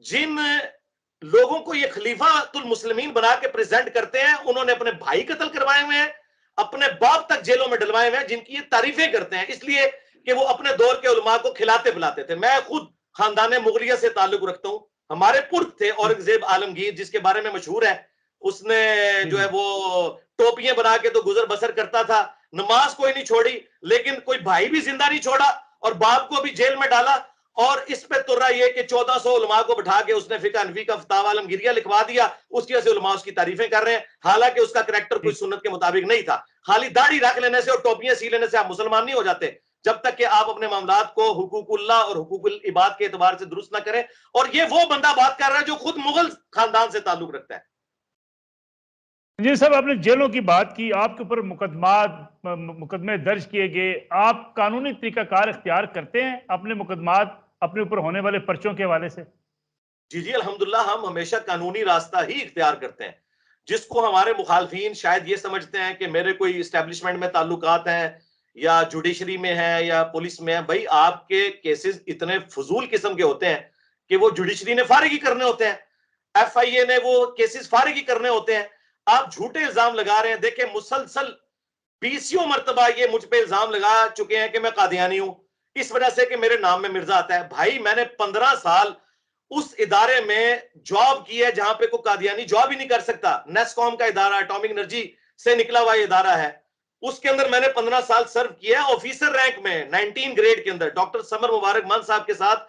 جن لوگوں کو یہ خلیفۃ المسلمین بنا کے پریزنٹ کرتے ہیں، انہوں نے اپنے بھائی قتل کروائے ہوئے ہیں، اپنے باپ تک جیلوں میں ڈلوائے ہوئے ہیں، جن کی یہ تعریفیں کرتے ہیں اس لیے کہ وہ اپنے دور کے علماء کو کھلاتے پلاتے تھے۔ میں خود خاندان مغلیہ سے تعلق رکھتا ہوں، ہمارے پرخ تھے اورنگزیب عالمگیر جس کے بارے میں مشہور ہے، اس نے جو ہے وہ ٹوپیاں بنا کے تو گزر بسر کرتا تھا، نماز کوئی نہیں چھوڑی، لیکن کوئی بھائی بھی زندہ نہیں چھوڑا اور باپ کو بھی جیل میں ڈالا، اور اس پہ تر رہا یہ کہ 1400 علماء کو بٹھا کے اس نے فقہ حنفی کا فتاوی عالمگیریہ لکھوا دیا، اس کی وجہ سے علماء اس کی تعریفیں کر رہے ہیں، حالانکہ اس کا کریکٹر کوئی سنت کے مطابق نہیں تھا. خالی داڑھی رکھ لینے سے اور ٹوپیاں سی لینے سے آپ مسلمان نہیں ہو جاتے جب تک کہ آپ اپنے معاملات کو حقوق اللہ اور حقوق العباد کے اعتبار سے درست نہ کریں. اور یہ وہ بندہ بات کر رہا ہے جو خود مغل خاندان سے تعلق رکھتا ہے. جی صاحب، آپ نے جیلوں کی بات کی، آپ کے اوپر مقدمے درج کیے گئے، آپ قانونی طریقہ کار اختیار کرتے ہیں اپنے مقدمات اپنے اوپر ہونے والے پرچوں کے حوالے سے؟ جی جی الحمدللہ ہم ہمیشہ قانونی راستہ ہی اختیار کرتے ہیں. جس کو ہمارے مخالفین شاید یہ سمجھتے ہیں کہ میرے کوئی اسٹیبلشمنٹ میں تعلقات ہیں یا جوڈیشری میں ہے یا پولیس میں ہے، بھائی آپ کے کیسز اتنے فضول قسم کے ہوتے ہیں کہ وہ جوڈیشری نے فارغ ہی کرنے ہوتے ہیں، ایف آئی اے نے وہ کیسز فارغ ہی کرنے ہوتے ہیں. آپ جھوٹے الزام لگا رہے ہیں. دیکھیں مسلسل 20 مرتبہ یہ مجھ پہ الزام لگا چکے ہیں کہ میں قادیانی ہوں، اس وجہ سے کہ میرے نام میں مرزا آتا ہے. بھائی میں نے 15 سال اس ادارے میں جاب کی ہے جہاں پہ کوئی قادیانی جاب ہی نہیں کر سکتا. نیس کام کا ادارہ، اٹامک انرجی سے نکلا ہوا یہ ادارہ ہے، اس کے اندر میں نے 15 سال سرو کیا ہے آفیسر رینک میں 19 گریڈ کے اندر ڈاکٹر سمر مبارک مان صاحب کے ساتھ،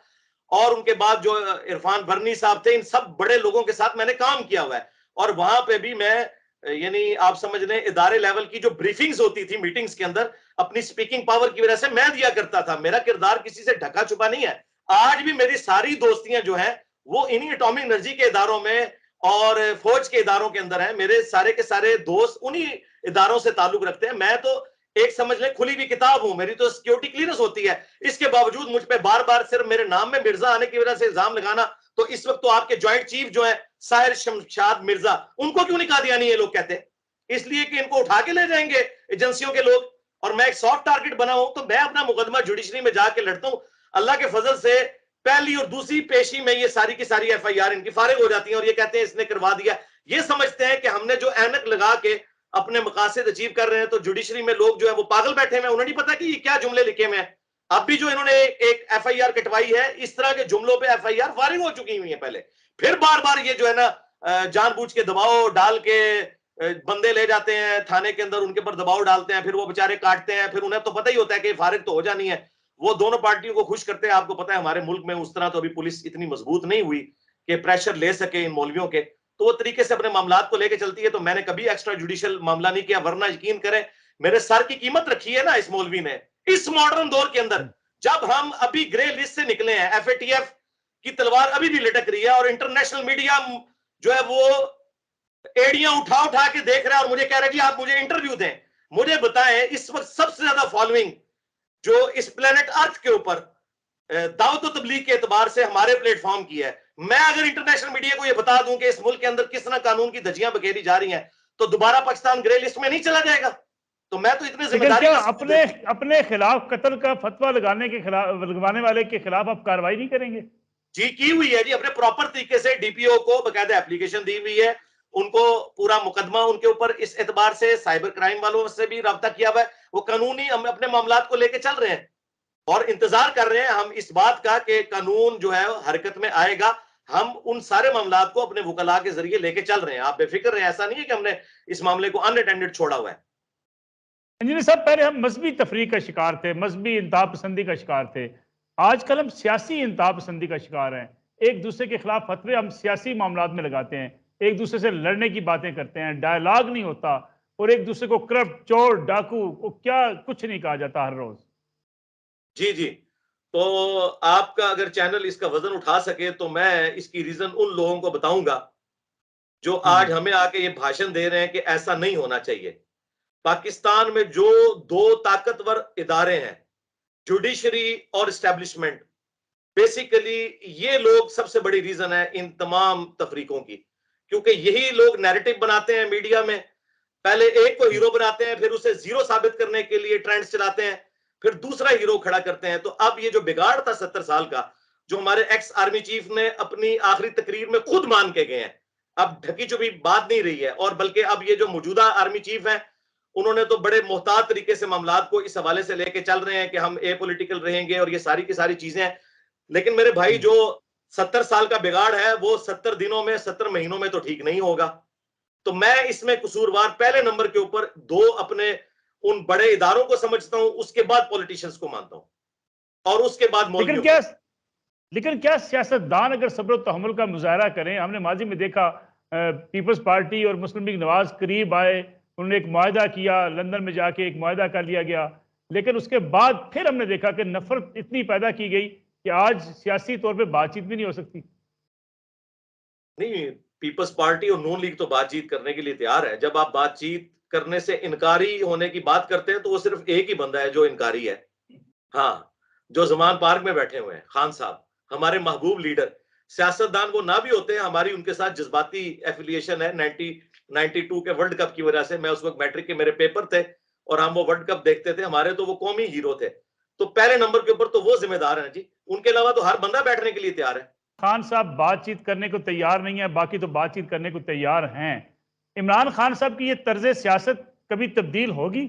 اور ان کے بعد جو عرفان برنی صاحب تھے، ان سب بڑے لوگوں کے ساتھ میں نے کام کیا ہوا ہے. اور وہاں پہ بھی میں یعنی آپ سمجھ لیں ادارے لیول کی جو بریفنگز ہوتی تھی میٹنگز کے اندر، اپنی سپیکنگ پاور کی وجہ سے میں دیا کرتا تھا. میرا کردار کسی سے ڈھکا چھپا نہیں ہے. آج بھی میری ساری دوستیاں جو ہیں وہ انہی اٹامک انرجی کے اداروں میں اور فوج کے اداروں کے اندر ہیں. میرے سارے کے سارے دوست انہی اداروں سے تعلق رکھتے ہیں. میں تو ایک سمجھ لیں کھلی ہوئی کتاب ہوں، میری تو سیکیورٹی کلیئرنس ہوتی ہے. اس کے باوجود مجھ پہ بار بار صرف میرے نام میں مرزا آنے کی وجہ سے الزام لگانا. تو اس وقت تو آپ کے جوائنٹ چیف جو ہیں ساحر شمشاد مرزا، ان کو کیوں نہیں قادیانی یہ لوگ کہتے؟ اس لیے کہ ان کو اٹھا کے لے جائیں گے ایجنسیوں کے لوگ، اور میں ایک سافٹ ٹارگٹ بنا ہوں. تو میں اپنا مقدمہ جوڈیشری میں جا کے لڑتا ہوں. اللہ کے فضل سے پہلی اور دوسری پیشی میں یہ ساری کی ساری ایف آئی آر ان کی فارغ ہو جاتی ہیں، اور یہ کہتے ہیں اس نے کروا دیا. یہ سمجھتے ہیں کہ ہم نے جو اینک لگا کے اپنے مقاصد اچیو کر رہے ہیں، تو جوڈیشری میں لوگ جو ہے وہ پاگل بیٹھے ہوئے ہیں، انہیں نہیں پتا کہ یہ کیا جملے لکھے ہوئے ہیں. اب بھی جو انہوں نے ایک ایف آئی آر کٹوائی ہے، اس طرح کے جملوں پہ ایف آئی آر فارغ ہو چکی ہوئی ہیں پہلے. پھر بار بار یہ جو ہے نا جان بوجھ کے دباؤ ڈال کے بندے لے جاتے ہیں تھانے کے اندر، ان کے پر دباؤ ڈالتے ہیں، پھر وہ بےچارے کاٹتے ہیں، پھر انہیں تو پتہ ہی ہوتا ہے کہ فارغ تو ہو جانی ہے. وہ دونوں پارٹیوں کو خوش کرتے ہیں. آپ کو پتہ ہے ہمارے ملک میں اس طرح تو ابھی پولیس اتنی مضبوط نہیں ہوئی کہ پریشر لے سکے ان مولویوں کے، تو وہ طریقے سے اپنے معاملات کو لے کے چلتی ہے. تو میں نے کبھی ایکسٹرا جوڈیشل معاملہ نہیں کیا، ورنہ یقین کریں میرے سر کی قیمت رکھی ہے نا اس مولوی نے. اس ماڈرن دور کے اندر جب ہم ابھی گرے لسٹ سے نکلے ہیں، ایف اے ٹی ایف کی تلوار ابھی بھی لٹک رہی ہے، اور انٹرنیشنل میڈیا جو ہے وہ ایڑیاں اٹھا اٹھا کے دیکھ رہا ہے اور مجھے کہہ رہا ہے جی آپ مجھے انٹرویو دیں. مجھے بتائیں اس وقت سب سے زیادہ فالوئنگ جو اس پلانٹ ارتھ کے اوپر دعوت و تبلیغ کے اعتبار سے ہمارے پلیٹ فارم کی ہے، میں اگر انٹرنیشنل میڈیا کو یہ بتا دوں کہ اس ملک کے اندر کس طرح قانون کی دھجیاں بکھیری جا رہی ہیں، تو دوبارہ پاکستان گرے لسٹ میں نہیں چلا جائے گا. تو میں تو اتنے ذمہ لیکن داری کیا کا سمجھ اپنے خلاف قتل کا فتویٰ لگوانے والے کے خلاف آپ کارروائی نہیں کریں گے؟ جی کی ہوئی ہے جی، اپنے پراپر طریقے سے ڈی پی او کو باقاعدہ اپلیکیشن دی ہوئی ہے، ان کو پورا مقدمہ ان کے اوپر اس اعتبار سے سائبر کرائم والوں سے بھی رابطہ کیا ہوا ہے. وہ قانونی ہم اپنے معاملات کو لے کے چل رہے ہیں اور انتظار کر رہے ہیں ہم اس بات کا کہ قانون جو ہے حرکت میں آئے گا. ہم ان سارے معاملات کو اپنے وکلاء کے ذریعے لے کے چل رہے ہیں، آپ بے فکر رہیں. ایسا نہیں ہے کہ ہم نے اس معاملے کو ان اٹینڈڈ چھوڑا ہوا ہے. انجینئر صاحب، پہلے ہم مذہبی تفریق کا شکار تھے، مذہبی انتہا پسندی کا شکار تھے. آج کل ہم سیاسی انتہا پسندی کا شکار ہیں. ایک دوسرے کے خلاف فتوے ہم سیاسی معاملات میں لگاتے ہیں، ایک دوسرے سے لڑنے کی باتیں کرتے ہیں، ڈائلاگ نہیں ہوتا، اور ایک دوسرے کو کرپٹ، چور، ڈاکو کو کیا کچھ نہیں کہا جاتا ہر روز. جی جی تو آپ کا اگر چینل اس کا وزن اٹھا سکے تو میں اس کی ریزن ان لوگوں کو بتاؤں گا جو جی جی آج ہمیں آ کے یہ بھاشن دے رہے ہیں کہ ایسا نہیں ہونا چاہیے. پاکستان میں جو دو طاقتور ادارے ہیں، جوڈیشری اور اسٹیبلشمنٹ، بیسیکلی یہ لوگ سب سے بڑی ریزن ہے ان تمام تفریقوں کی. کیونکہ یہی لوگ نیریٹو بناتے ہیں میڈیا میں، پہلے ایک کو ہیرو بناتے ہیں، پھر اسے زیرو ثابت کرنے کے لیے ٹرینڈز چلاتے ہیں، پھر دوسرا ہیرو کھڑا کرتے ہیں. تو اب یہ جو بگاڑ تھا 70 سال کا، جو ہمارے ایکس آرمی چیف نے اپنی آخری تقریر میں خود مان کے گئے ہیں، اب ڈھکی چھپی بات نہیں رہی ہے. اور بلکہ اب یہ جو موجودہ آرمی چیف ہیں، انہوں نے تو بڑے محتاط طریقے سے معاملات کو اس حوالے سے لے کے چل رہے ہیں کہ ہم اے پولیٹیکل رہیں گے اور یہ ساری کی ساری چیزیں ہیں. لیکن میرے بھائی جو 70 سال کا بگاڑ ہے وہ 70 دنوں میں 70 مہینوں میں تو ٹھیک نہیں ہوگا. تو میں اس میں قصوروار پہلے نمبر کے اوپر دو اپنے ان بڑے اداروں کو سمجھتا ہوں، اس کے بعد پولیٹیشنز کو مانتا ہوں، اور اس کے بعد مولویوں کو۔ لیکن کیا سیاستدان اگر صبر و تحمل کا مظاہرہ کریں؟ ہم نے ماضی میں دیکھا پیپلز پارٹی اور مسلم لیگ نواز قریب آئے، انہوں نے ایک معاہدہ کیا، لندن میں جا کے ایک معاہدہ کر لیا گیا، لیکن اس کے بعد پھر ہم نے دیکھا کہ نفرت اتنی پیدا کی گئی کہ آج سیاسی طور پہ بات چیت بھی نہیں ہو سکتی۔ نہیں، پیپلز پارٹی اور نون لیگ تو بات چیت کرنے کے لیے تیار ہے۔ جب آپ بات چیت کرنے سے انکاری ہونے کی بات کرتے ہیں تو وہ صرف ایک ہی بندہ ہے جو انکاری ہے، ہاں، جو زمان پارک میں بیٹھے ہوئے ہیں، خان صاحب، ہمارے محبوب لیڈر۔ سیاستدان وہ نہ بھی ہوتے ہیں، ہماری ان کے ساتھ جذباتی ایفیلیشن ہے 92 کے ورلڈ کپ کی وجہ سے۔ میں اس وقت میٹرک کے میرے پیپر تھے اور ہم وہ ورلڈ کپ دیکھتے تھے، ہمارے تو وہ قومی ہیرو تھے، تو پہلے نمبر کے اوپر تو وہ ذمہ دار ہیں جی، ان کے علاوہ تو ہر بندہ بیٹھنے کے لیے تیار ہے۔ خان صاحب بات چیت کرنے کو تیار نہیں ہے، باقی تو بات چیت کرنے کو تیار ہیں۔ عمران خان صاحب کی یہ طرز سیاست کبھی تبدیل ہوگی؟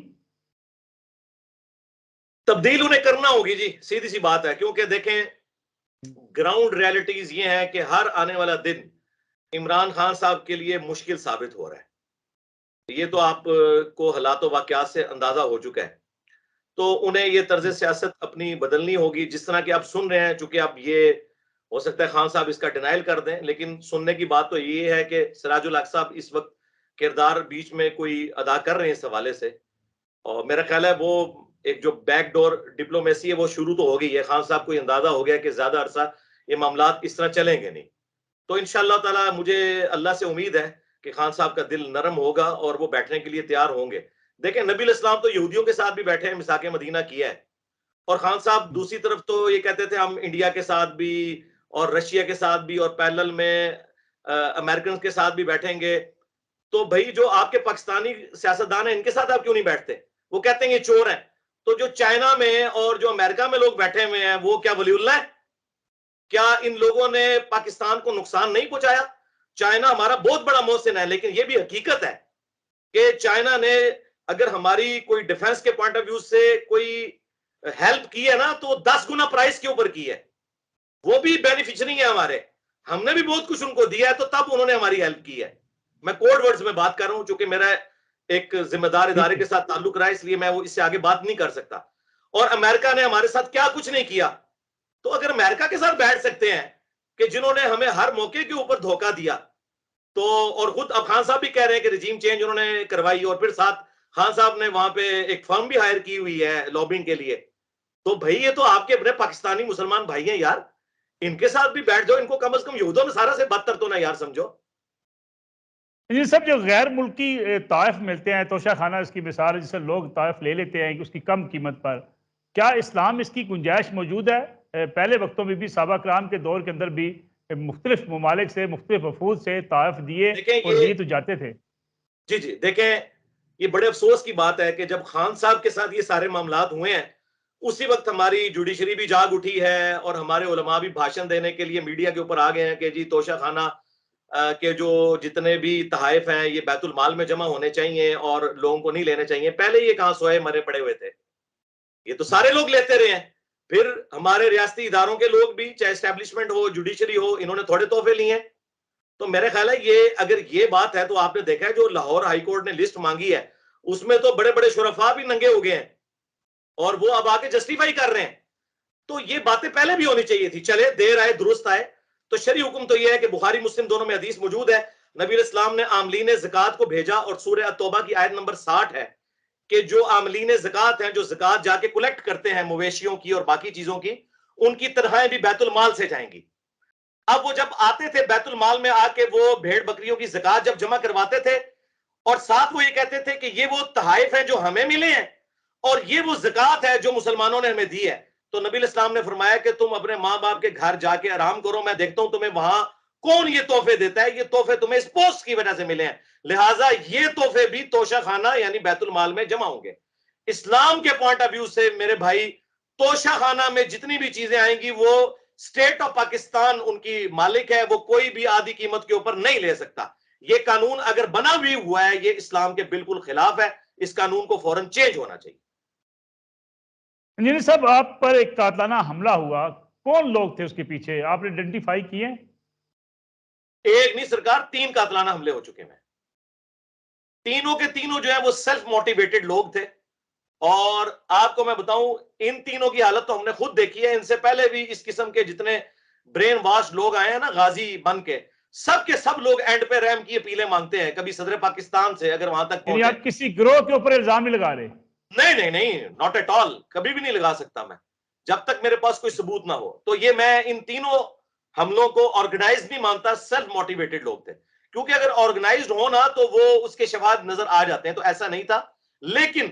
تبدیل انہیں کرنا ہوگی جی، سیدھی سی بات ہے، کیونکہ دیکھیں گراؤنڈ ریالٹیز یہ ہیں کہ ہر آنے والا دن عمران خان صاحب کے لیے مشکل ثابت ہو رہا ہے، یہ تو آپ کو حالات و واقعات سے اندازہ ہو چکا ہے۔ تو انہیں یہ طرز سیاست اپنی بدلنی ہوگی، جس طرح کہ آپ سن رہے ہیں، چونکہ اب یہ ہو سکتا ہے خان صاحب اس کا ڈینائل کر دیں، لیکن سننے کی بات تو یہ ہے کہ سراج الحق صاحب اس وقت کردار بیچ میں کوئی ادا کر رہے ہیں اس حوالے سے، اور میرا خیال ہے وہ ایک جو بیک ڈور ڈپلومیسی ہے وہ شروع تو ہو گئی ہے۔ خان صاحب کو اندازہ ہو گیا کہ زیادہ عرصہ یہ معاملات اس طرح چلیں گے نہیں، تو انشاءاللہ تعالی مجھے اللہ سے امید ہے کہ خان صاحب کا دل نرم ہوگا اور وہ بیٹھنے کے لیے تیار ہوں گے۔ دیکھیں نبی الاسلام تو یہودیوں کے ساتھ بھی بیٹھے ہیں، مساق مدینہ کیا ہے، اور خان صاحب دوسری طرف تو یہ کہتے تھے ہم انڈیا کے ساتھ بھی اور رشیا کے ساتھ بھی اور پیرلل میں امریکنز کے ساتھ بھی بیٹھیں گے۔ تو بھائی جو آپ کے پاکستانی سیاستدان ہیں ان کے ساتھ آپ کیوں نہیں بیٹھتے؟ وہ کہتے ہیں یہ چور ہیں۔ تو جو چائنا میں اور جو امریکہ میں لوگ بیٹھے ہوئے ہیں وہ کیا ولی اللہ ہے؟ کیا ان لوگوں نے پاکستان کو نقصان نہیں پہنچایا؟ چائنا ہمارا بہت بڑا محسن ہے، لیکن یہ بھی حقیقت ہے کہ چائنا نے اگر ہماری کوئی ڈیفنس کے پوائنٹ آف ویو سے کوئی ہیلپ کی ہے نا تو 10 گنا پرائز کے اوپر کی ہے، وہ بھی بینیفیشری ہیں ہمارے، ہم نے بھی بہت کچھ ان کو دیا ہے تو تب انہوں نے ہماری ہیلپ کی ہے۔ میں کوڈ ورڈز میں بات کر رہا ہوں چونکہ میرا ایک ذمہ دار ادارے کے ساتھ تعلق رہا ہے، اس لیے میں وہ اس سے آگے بات نہیں کر سکتا۔ اور امریکہ نے ہمارے ساتھ کیا کچھ نہیں کیا، تو اگر امریکہ کے ساتھ بیٹھ سکتے ہیں کہ جنہوں نے ہمیں ہر موقع کے اوپر دھوکہ دیا، تو اور خود اب خان صاحب بھی کہہ رہے ہیں کہ رجیم چینج انہوں نے کروائی، اور پھر ساتھ خان صاحب نے وہاں پہ ایک فرم بھی ہائر کی ہوئی ہے لابنگ کے لیے، تو بھائی یہ تو آپ کے اپنے پاکستانی مسلمان بھائی ہیں یار، ان کے ساتھ بھی بیٹھ جاؤ، ان کو کم از کم یہودوں نصارہ سے بدتر تو نہ یار سمجھو۔ یہ سب جو غیر ملکی طائف ملتے ہیں، توشہ خانہ اس کی مثال ہے، جسے لوگ طائف لے لیتے ہیں اس کی کم قیمت پر، کیا اسلام اس کی گنجائش موجود ہے؟ پہلے وقتوں میں بھی صحابہ کرام کے دور کے اندر بھی مختلف ممالک سے مختلف وفود سے طائف دیے اور لیے تو جاتے تھے۔ جی دیکھیں یہ بڑے افسوس کی بات ہے کہ جب خان صاحب کے ساتھ یہ سارے معاملات ہوئے ہیں اسی وقت ہماری جوڈیشری بھی جاگ اٹھی ہے اور ہمارے علماء بھی بھاشن دینے کے لیے میڈیا کے اوپر آ گئے ہیں کہ جی توشہ خانہ کے جو جتنے بھی تحائف ہیں یہ بیت المال میں جمع ہونے چاہیے اور لوگوں کو نہیں لینے چاہیے۔ پہلے یہ کہاں سوئے مرے پڑے ہوئے تھے، یہ تو سارے لوگ لیتے رہے ہیں، پھر ہمارے ریاستی اداروں کے لوگ بھی، چاہے اسٹیبلشمنٹ ہو جوڈیشری ہو، انہوں نے تھوڑے تحفے لیے ہیں۔ تو میرے خیال ہے یہ اگر یہ بات ہے تو آپ نے دیکھا ہے جو لاہور ہائی کورٹ نے لسٹ مانگی ہے اس میں تو بڑے بڑے شرفاء بھی ننگے ہو گئے ہیں اور وہ اب آ کے جسٹیفائی کر رہے ہیں۔ تو یہ باتیں پہلے بھی ہونی چاہیے تھی، چلے دیر آئے درست آئے۔ تو شرعی حکم تو یہ ہے کہ بخاری مسلم دونوں میں حدیث موجود ہے، نبی علیہ السلام نے عاملین زکوٰۃ کو بھیجا، اور سورہ التوبہ کی آیت نمبر 60 ہے کہ جو عاملین زکوٰۃ ہیں، جو زکوٰۃ جا کے کلیکٹ کرتے ہیں مویشیوں کی اور باقی چیزوں کی، ان کی تنخواہیں بھی بیت المال سے جائیں گی۔ اب وہ جب آتے تھے بیت المال میں آ کے وہ بھیڑ بکریوں کی زکوٰۃ جب جمع کرواتے تھے اور ساتھ وہ یہ کہتے تھے کہ یہ وہ تحائف ہیں جو ہمیں ملے ہیں اور یہ وہ زکوٰۃ ہے جو مسلمانوں نے ہمیں دی ہے، تو نبی علیہ السلام نے فرمایا کہ تم اپنے ماں باپ کے گھر جا کے آرام کرو، میں دیکھتا ہوں تمہیں وہاں کون یہ تحفے دیتا ہے، یہ تحفے تمہیں اس پوسٹ کی وجہ سے ملے ہیں، لہٰذا یہ تحفے بھی توشہ خانہ یعنی بیت المال میں جمع ہوں گے۔ اسلام کے پوائنٹ آف ویو سے میرے بھائی توشہ خانہ میں جتنی بھی چیزیں آئیں گی وہ اسٹیٹ آف پاکستان ان کی مالک ہے، وہ کوئی بھی آدھی قیمت کے اوپر نہیں لے سکتا۔ یہ قانون اگر بنا بھی ہوا ہے یہ اسلام کے بالکل خلاف ہے، اس قانون کو فوراً چینج ہونا چاہیے۔ انجینئر صاحب آپ پر ایک قاتلانہ حملہ ہوا، کون لوگ تھے اس کے پیچھے؟ آپ نے آئیڈینٹیفائی کیے؟ ایک نہیں سرکار، 3 قاتلانہ حملے ہو چکے ہیں۔ تینوں کے تینوں جو ہیں وہ سیلف موٹیویٹڈ لوگ تھے. اور آپ کو میں بتاؤں ان تینوں کی حالت تو ہم نے خود دیکھی ہے. ان سے پہلے بھی اس قسم کے جتنے برین واش لوگ آئے ہیں نا غازی بن کے سب لوگ اینڈ پہ رحم کی اپیلیں مانگتے ہیں. کبھی صدر پاکستان سے اگر وہاں تک یعنی پہنچے. آپ کسی گروہ کے اوپر الزام نہیں لگا رہے؟ نہیں, ناٹ ایٹ آل. کبھی بھی نہیں لگا سکتا میں جب تک میرے پاس کوئی ثبوت نہ ہو. تو یہ میں ان تینوں حملوں کو آرگنائز نہیں مانتا, سیلف موٹیویٹڈ لوگ تھے. کیونکہ اگر آرگنائزڈ ہونا تو وہ اس کے شواہد نظر آ جاتے ہیں, تو ایسا نہیں تھا. لیکن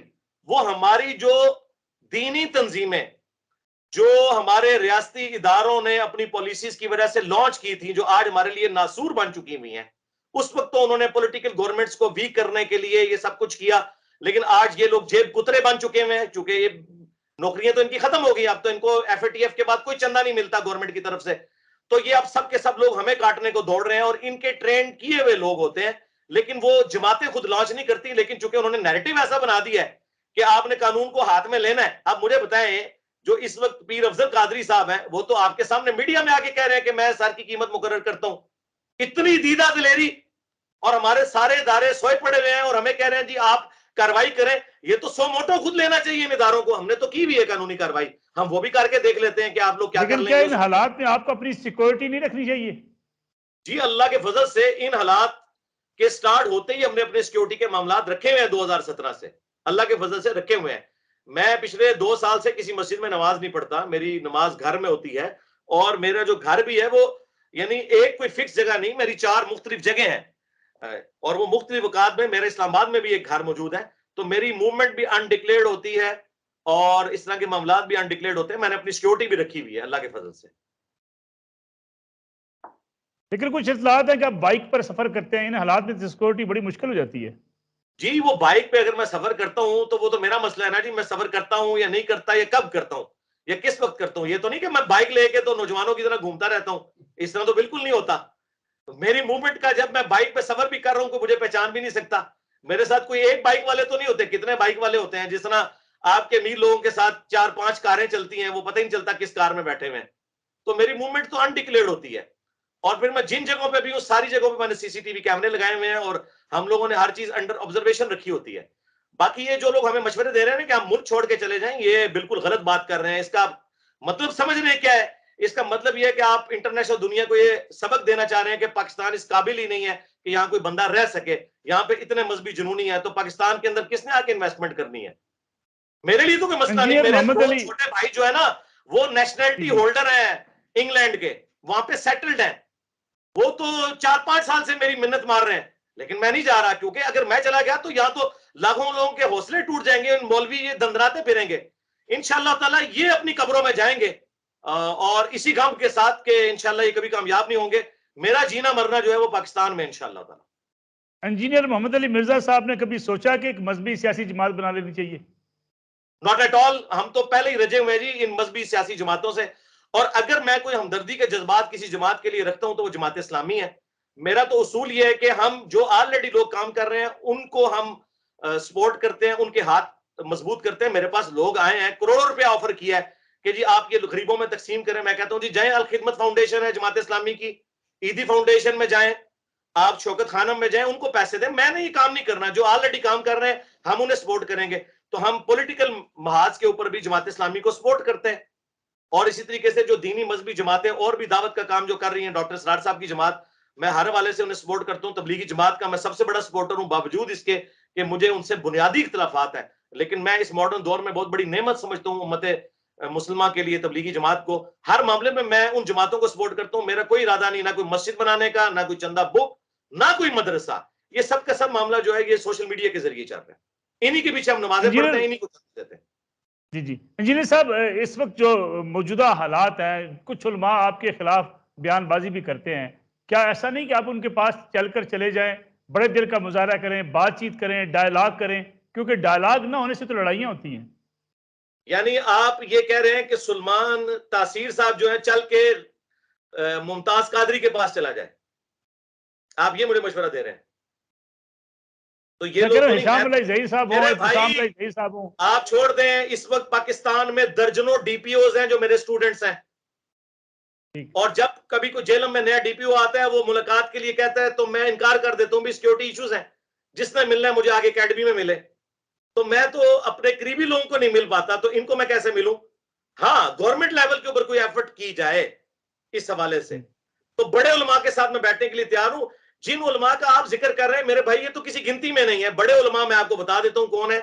وہ ہماری جو دینی تنظیمیں جو ہمارے ریاستی اداروں نے اپنی پالیسیز کی وجہ سے لانچ کی تھی, جو آج ہمارے لیے ناسور بن چکی ہوئی ہیں, اس وقت تو انہوں نے پولیٹیکل گورنمنٹس کو ویک کرنے کے لیے یہ سب کچھ کیا. لیکن آج یہ لوگ جیب کترے بن چکے ہوئے ہیں, چونکہ یہ نوکریاں تو ان کی ختم ہو گئی. اب تو ان کو ایف اے ٹی ایف کے بعد کوئی چندہ نہیں ملتا گورنمنٹ کی طرف سے. تو یہ اب سب کے سب لوگ ہمیں کاٹنے کو دوڑ رہے ہیں, اور ان کے ٹرین کیے ہوئے لوگ ہوتے ہیں. لیکن وہ جماعتیں خود لانچ نہیں کرتی, لیکن چونکہ انہوں نے نیریٹو ایسا بنا دیا ہے کہ آپ نے قانون کو ہاتھ میں لینا ہے. اب مجھے بتائیں, جو اس وقت پیر افضل قادری صاحب ہیں, وہ تو آپ کے سامنے میڈیا میں آ کے کہہ رہے ہیں کہ میں سر کی قیمت مقرر کرتا ہوں. اتنی دیدہ دلیری, اور ہمارے سارے ادارے سوئے پڑے ہوئے ہیں اور ہمیں کہہ رہے ہیں جی آپ کاروائی کریں. یہ تو سو موٹو خود لینا چاہیے ان اداروں کو. ہم نے تو کی بھی ہے قانونی کاروائی, ہم وہ بھی کر کے دیکھ لیتے ہیں کہ آپ لوگ کیا کر لیکن لیں کیا گے. ان حالات میں آپ کو اپنی سیکورٹی نہیں رکھنی چاہیے؟ جی اللہ کے فضل سے ان حالات کے سٹارٹ ہوتے ہی ہم نے اپنے سیکیورٹی کے معاملات رکھے ہوئے ہیں 2017 سے. اللہ کے فضل سے رکھے ہوئے ہیں. میں پچھلے 2 سال سے کسی مسجد میں نماز نہیں پڑھتا, میری نماز گھر میں ہوتی ہے. اور میرا جو گھر بھی ہے وہ یعنی ایک کوئی فکس جگہ نہیں, میری 4 مختلف جگہ ہیں, اور وہ مختلف اوقات میں. میرے اسلام آباد میں بھی ایک گھر موجود ہے, تو میری موومنٹ بھی انڈکلیئرڈ ہوتی ہے, اور اس طرح کے معاملات بھی انڈکلیئرڈ ہوتے ہیں. میں نے اپنی سیکیورٹی بھی رکھی ہوئی ہے اللہ کے فضل سے. لیکن کچھ اطلاعات ہیں کہ آپ بائک پر سفر کرتے ہیں, ان حالات میں سیکورٹی بڑی مشکل ہو جاتی ہے. جی وہ بائک پہ اگر میں سفر کرتا ہوں تو وہ تو میرا مسئلہ ہے نا جی, میں سفر کرتا ہوں یا نہیں کرتا, یا کب کرتا ہوں, یا کس وقت کرتا ہوں. یہ تو نہیں کہ میں بائک لے کے تو نوجوانوں کی طرح گھومتا رہتا ہوں, اس طرح تو بالکل نہیں ہوتا. میری موومنٹ کا جب میں بائک پہ سفر بھی کر رہا ہوں کوئی مجھے پہچان بھی نہیں سکتا. میرے ساتھ کوئی ایک بائک والے تو نہیں ہوتے, کتنے بائک والے ہوتے ہیں. جس طرح آپ کے امیر لوگوں کے ساتھ 4-5 کاریں چلتی ہیں, وہ پتہ ہی نہیں چلتا کس کار میں بیٹھے ہوئے ہیں. تو میری موومنٹ تو انڈکلیئرڈ ہوتی ہے. اور پھر میں جن جگہوں پہ بھی ہوں ساری جگہوں پہ میں نے CCTV کیمرے لگائے ہوئے ہیں, اور ہم لوگوں نے ہر چیز انڈر آبزرویشن رکھی ہوتی ہے. باقی یہ جو لوگ ہمیں مشورے دے رہے ہیں نا کہ ہم ملک چھوڑ کے چلے جائیں, یہ بالکل غلط بات کر رہے ہیں. اس کا مطلب سمجھ رہے ہیں کیا ہے؟ اس کا مطلب یہ ہے کہ آپ انٹرنیشنل دنیا کو یہ سبق دینا چاہ رہے ہیں کہ پاکستان اس قابل ہی نہیں ہے کہ یہاں کوئی بندہ رہ سکے. یہاں پہ اتنے مذہبی جنونی ہے, تو پاکستان کے اندر کس نے آ کے انویسٹمنٹ کرنی ہے؟ میرے لیے تو کوئی مسئلہ نہیں. انجینئر میرے محمد 2 علی. چھوٹے بھائی جو ہے نا وہ جی نیشنلٹی جی ہولڈر ہیں انگلینڈ کے, وہاں پہ سیٹلڈ ہیں. وہ تو 4-5 سال سے میری منت مار رہے ہیں, لیکن میں نہیں جا رہا, کیونکہ اگر میں چلا گیا تو یہاں تو لاکھوں لوگوں کے حوصلے ٹوٹ جائیں گے. مولوی یہ دندراتے پھریں گے. انشاءاللہ تعالی یہ اپنی قبروں میں جائیں گے, اور اسی غم کے ساتھ کہ انشاءاللہ یہ کبھی کامیاب نہیں ہوں گے. میرا جینا مرنا جو ہے وہ پاکستان میں انشاءاللہ تعالی. انجینئر محمد علی مرزا صاحب نے کبھی سوچا کہ ایک مذہبی سیاسی جماعت بنا لینی چاہیے؟ Not at all. ہم تو پہلے ہی رجے ہوئے جی ان مذہبی سیاسی جماعتوں سے. اور اگر میں کوئی ہمدردی کے جذبات کسی جماعت کے لیے رکھتا ہوں تو وہ جماعت اسلامی ہے. میرا تو اصول یہ ہے کہ ہم جو آلریڈی لوگ کام کر رہے ہیں ان کو ہم سپورٹ کرتے ہیں, ان کے ہاتھ مضبوط کرتے ہیں. میرے پاس لوگ آئے ہیں, کروڑوں روپے آفر کیا ہے کہ جی آپ یہ غریبوں میں تقسیم کریں. میں کہتا ہوں جی جائیں, الخدمت فاؤنڈیشن ہے جماعت اسلامی کی, عیدی فاؤنڈیشن میں جائیں, آپ شوکت خانم میں جائیں, ان کو پیسے دیں. میں نے یہ کام نہیں کرنا, جو آلریڈی کام کر رہے ہیں ہم انہیں سپورٹ کریں گے. تو ہم پولیٹیکل محاذ کے اوپر بھی جماعت اسلامی کو سپورٹ کرتے ہیں. اور اسی طریقے سے جو دینی مذہبی جماعتیں اور بھی دعوت کا کام جو کر رہی ہیں, ڈاکٹر سرار صاحب کی جماعت, میں ہر والے سے انہیں سپورٹ کرتا ہوں. تبلیغی جماعت کا میں سب سے بڑا سپورٹر ہوں, باوجود اس کے کہ مجھے ان سے بنیادی اختلافات ہیں. لیکن میں اس ماڈرن دور میں بہت بڑی نعمت سمجھتا ہوں امت مسلمہ کے لیے تبلیغی جماعت کو. ہر معاملے میں میں ان جماعتوں کو سپورٹ کرتا ہوں. میرا کوئی ارادہ نہیں, نہ کوئی مسجد بنانے کا, نہ کوئی چندہ بک, نہ کوئی مدرسہ. یہ سب کا سب معاملہ جو ہے یہ سوشل میڈیا کے ذریعے چل رہا ہے. انہی کے پیچھے ہم نمازیں پڑھتے انجینئر ہیں, انہی کو دیتے ہیں. جی جی انجینئر صاحب, اس وقت جو موجودہ حالات ہیں, کچھ علماء آپ کے خلاف بیان بازی بھی کرتے ہیں. کیا ایسا نہیں کہ آپ ان کے پاس چل کر چلے جائیں, بڑے دل کا مظاہرہ کریں, بات چیت کریں, ڈائلاگ کریں, کیونکہ ڈائلاگ نہ ہونے سے تو لڑائیاں ہوتی ہیں. یعنی آپ یہ کہہ رہے ہیں کہ سلمان تاثیر صاحب جو ہے چل کے ممتاز قادری کے پاس چلا جائے, آپ یہ مجھے مشورہ دے رہے ہیں؟ تو یہ میں کہہ لوگ رہا تو ہوں نہیں. ہشام علیہ ظہیر صاحب ہوں, میرے ابتسام بھائی علیہ ظہیر صاحب ہوں. آپ چھوڑ دیں, اس وقت پاکستان میں درجنوں DPOs ہیں جو میرے سٹوڈنٹس ہیں, ٹھیک. اور جب کبھی کوئی جیلم میں نیا DPO آتا ہے وہ ملاقات کے لیے کہتا ہے تو میں انکار کر دیتا ہوں بھی سیکیورٹی ایشوز ہیں. جس نے ملنا ہے مجھے آگے اکیڈمی میں ملے. تو میں تو اپنے قریبی لوگوں کو نہیں مل پاتا, تو ان کو میں کیسے ملوں؟ ہاں گورنمنٹ لیول کے اوپر کوئی ایفرٹ کی جائے اس حوالے سے, تو بڑے علماء کے ساتھ میں بیٹھنے کے لیے تیار ہوں. جن علماء کا آپ ذکر کر رہے ہیں میرے بھائی, یہ تو کسی گنتی میں نہیں ہے. بڑے علماء میں آپ کو بتا دیتا ہوں کون ہے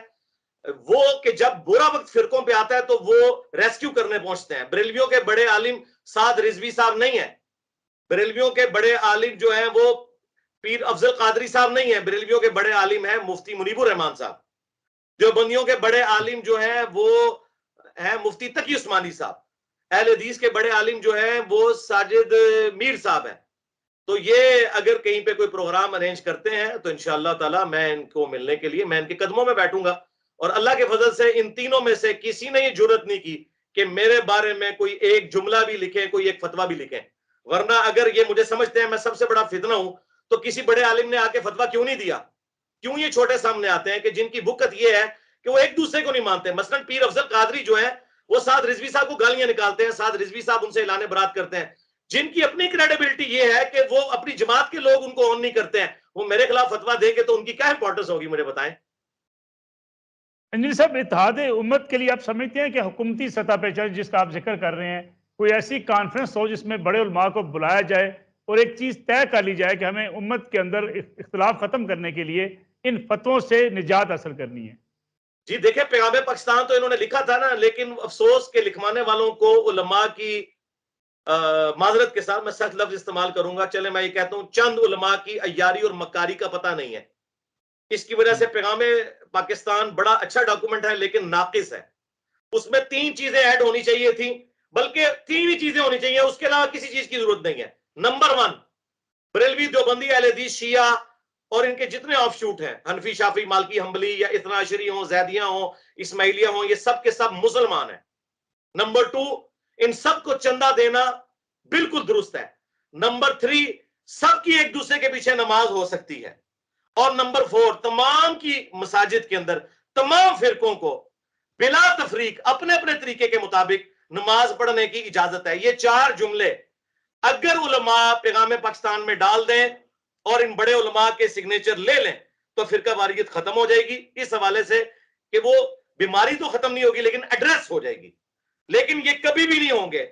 وہ, کہ جب برا وقت فرقوں پہ آتا ہے تو وہ ریسکیو کرنے پہنچتے ہیں. بریلویوں کے بڑے عالم سعد رضوی صاحب نہیں ہیں. بریلویوں کے بڑے عالم جو ہیں وہ پیر افضل قادری صاحب نہیں ہیں. بریلویوں کے بڑے عالم ہیں مفتی منیب الرحمان صاحب. دیوبندیوں کے بڑے عالم جو ہیں وہ ہیں مفتی تقی عثمانی صاحب. اہل حدیث کے بڑے عالم جو ہیں وہ ساجد میر صاحب ہیں. تو یہ اگر کہیں پہ کوئی پروگرام ارینج کرتے ہیں تو انشاءاللہ تعالی میں ان کو ملنے کے لیے میں ان کے قدموں میں بیٹھوں گا. اور اللہ کے فضل سے ان تینوں میں سے کسی نے یہ جرات نہیں کی کہ میرے بارے میں کوئی ایک جملہ بھی لکھیں, کوئی ایک فتویٰ بھی لکھیں. ورنہ اگر یہ مجھے سمجھتے ہیں میں سب سے بڑا فتنہ ہوں تو کسی بڑے عالم نے آ کے فتویٰ کیوں نہیں دیا؟ کیوں یہ چھوٹے سامنے آتے ہیں کہ جن کی بکت یہ ہے کہ وہ ایک دوسرے کو نہیں مانتے؟ مثلا پیر افضل قادری جو ہے وہ سعد رضوی صاحب کو گالیاں نکالتے ہیں, سعد رضوی صاحب ان سے اعلان برات کرتے ہیں. جن کی اپنی کریڈیبلٹی یہ ہے کہ وہ اپنی جماعت کے لوگ ان کو آن نہیں کرتے ہیں, وہ میرے خلاف فتویٰ دیں گے تو ان کی کیا امپورٹنس ہوگی مجھے بتائیں. انجینئر صاحب, اتحاد امت کے لیے آپ سمجھتے ہیں کہ حکومتی سطح پہ چل جس کا آپ ذکر کر رہے ہیں کوئی ایسی کانفرنس ہو جس میں بڑے علماء کو بلایا جائے اور ایک چیز طے کر لی جائے کہ ہمیں امت کے اندر اختلاف ختم کرنے کے لیے ان فتووں سے نجات حاصل کرنی ہے؟ جی دیکھیں, پیغام پاکستان تو انہوں نے لکھا تھا نا, لیکن افسوس کے لکھوانے والوں کو علماء کی معذرت کے ساتھ میں سخت لفظ استعمال کروں گا, چلے میں یہ کہتا ہوں چند علماء کی عیاری اور مکاری کا پتہ نہیں ہے. اس کی وجہ سے پیغام پاکستان بڑا اچھا ڈاکومنٹ ہے لیکن ناقص ہے. اس میں 3 چیزیں ایڈ ہونی چاہیے تھی, بلکہ 3 ہی چیزیں ہونی چاہیے, اس کے علاوہ کسی چیز کی ضرورت نہیں ہے. نمبر 1, بریلوی, دیوبندی, اہل حدیث, شیعہ اور ان کے جتنے آف شوٹ ہیں, حنفی, شافعی, مالکی, حنبلی یا اثنا عشری ہوں, زیدیہ ہوں, اسماعیلیہ ہوں, یہ سب کے سب مسلمان ہیں. نمبر 2, ان سب کو چندہ دینا بالکل درست ہے. نمبر 3, سب کی ایک دوسرے کے پیچھے نماز ہو سکتی ہے. اور نمبر 4, تمام کی مساجد کے اندر تمام فرقوں کو بلا تفریق اپنے اپنے طریقے کے مطابق نماز پڑھنے کی اجازت ہے. یہ 4 جملے اگر علماء پیغام پاکستان میں ڈال دیں اور ان بڑے علماء کے سگنیچر لے لیں تو فرقہ واریت ختم ہو جائے گی, اس حوالے سے کہ وہ بیماری تو ختم نہیں ہوگی لیکن ایڈریس ہو جائے گی. لیکن یہ کبھی بھی نہیں ہوں گے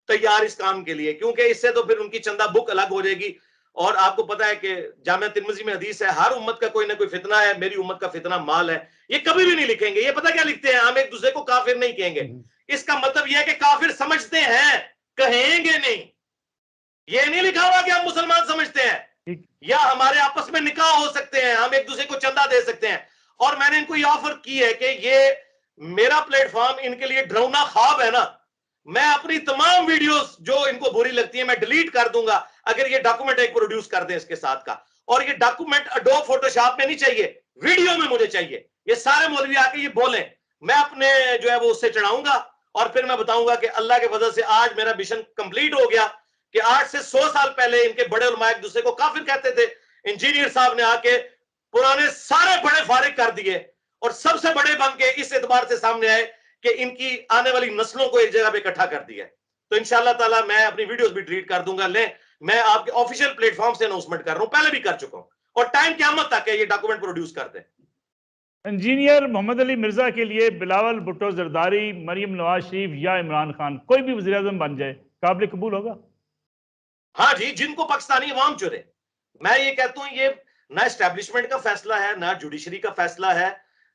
تیار اس کام کے لیے, کیونکہ اس سے تو پھر ان کی چندہ بک الگ ہو جائے گی. اور آپ کو پتا ہے کہ جامعہ ترمذی میں حدیث ہے, ہر امت کا کوئی نہ کوئی فتنہ ہے, میری امت کا فتنہ مال ہے. یہ کبھی بھی نہیں لکھیں گے. یہ پتہ کیا لکھتے ہیں, ہم ایک دوسرے کو کافر نہیں کہیں گے. اس کا مطلب یہ ہے کہ کافر سمجھتے ہیں, کہیں گے نہیں. یہ نہیں لکھا ہوا کہ ہم مسلمان سمجھتے ہیں, یا ہمارے آپس میں نکاح ہو سکتے ہیں, ہم ایک دوسرے کو چندہ دے سکتے ہیں. اور میں نے ان کو یہ آفر کی ہے کہ یہ میرا پلیٹ فارم ان کے لیے ڈراؤنا خواب ہے نا, میں اپنی تمام ویڈیوز جو ان کو بری لگتی ہیں میں ڈیلیٹ کر دوں گا اگر یہ ڈاکومنٹ ایک پروڈیوس کر دیں اس کے ساتھ کا. اور یہ ڈاکومنٹ اڈوب فوٹو شاپ میں نہیں چاہیے, ویڈیو میں مجھے چاہیے. یہ سارے مولوی آ کے یہ بولیں, میں اپنے جو ہے وہ اس سے چڑھاؤں گا اور پھر میں بتاؤں گا کہ اللہ کے فضل سے آج میرا مشن کمپلیٹ ہو گیا کہ 8 سے 100 سال پہلے ان کے بڑے علماء ایک دوسرے کو کافر کہتے تھے. انجینئر صاحب نے آ کے پرانے سارے بڑے فارغ کر دیے اور سب سے بڑے بن کے اس اعتبار سے سامنے آئے کہ ان کی آنے والی نسلوں کو ایک جگہ پہ اکٹھا کر دیا. تو انشاءاللہ تعالی میں اپنی ویڈیوز بھی ڈیلیٹ کر دوں گا. لیں, میں آپ کے آفیشیل پلیٹ فارم سے اناؤنسمنٹ کر رہا ہوں, پہلے بھی کر چکا ہوں, اور ٹائم قیامت تک ہے یہ ڈاکومنٹ پروڈیوس کر دیں. انجینئر محمد علی مرزا کے لیے بلاول بھٹو زرداری, مریم نواز شریف یا عمران خان کوئی بھی وزیر اعظم بن جائے قابل قبول ہوگا؟ ہاں جی, جن کو پاکستانی عوام چنے. میں یہ کہتا ہوں یہ نہ اسٹیبلشمنٹ کا فیصلہ ہے, نہ جوڈیشری کا فیصلہ ہے,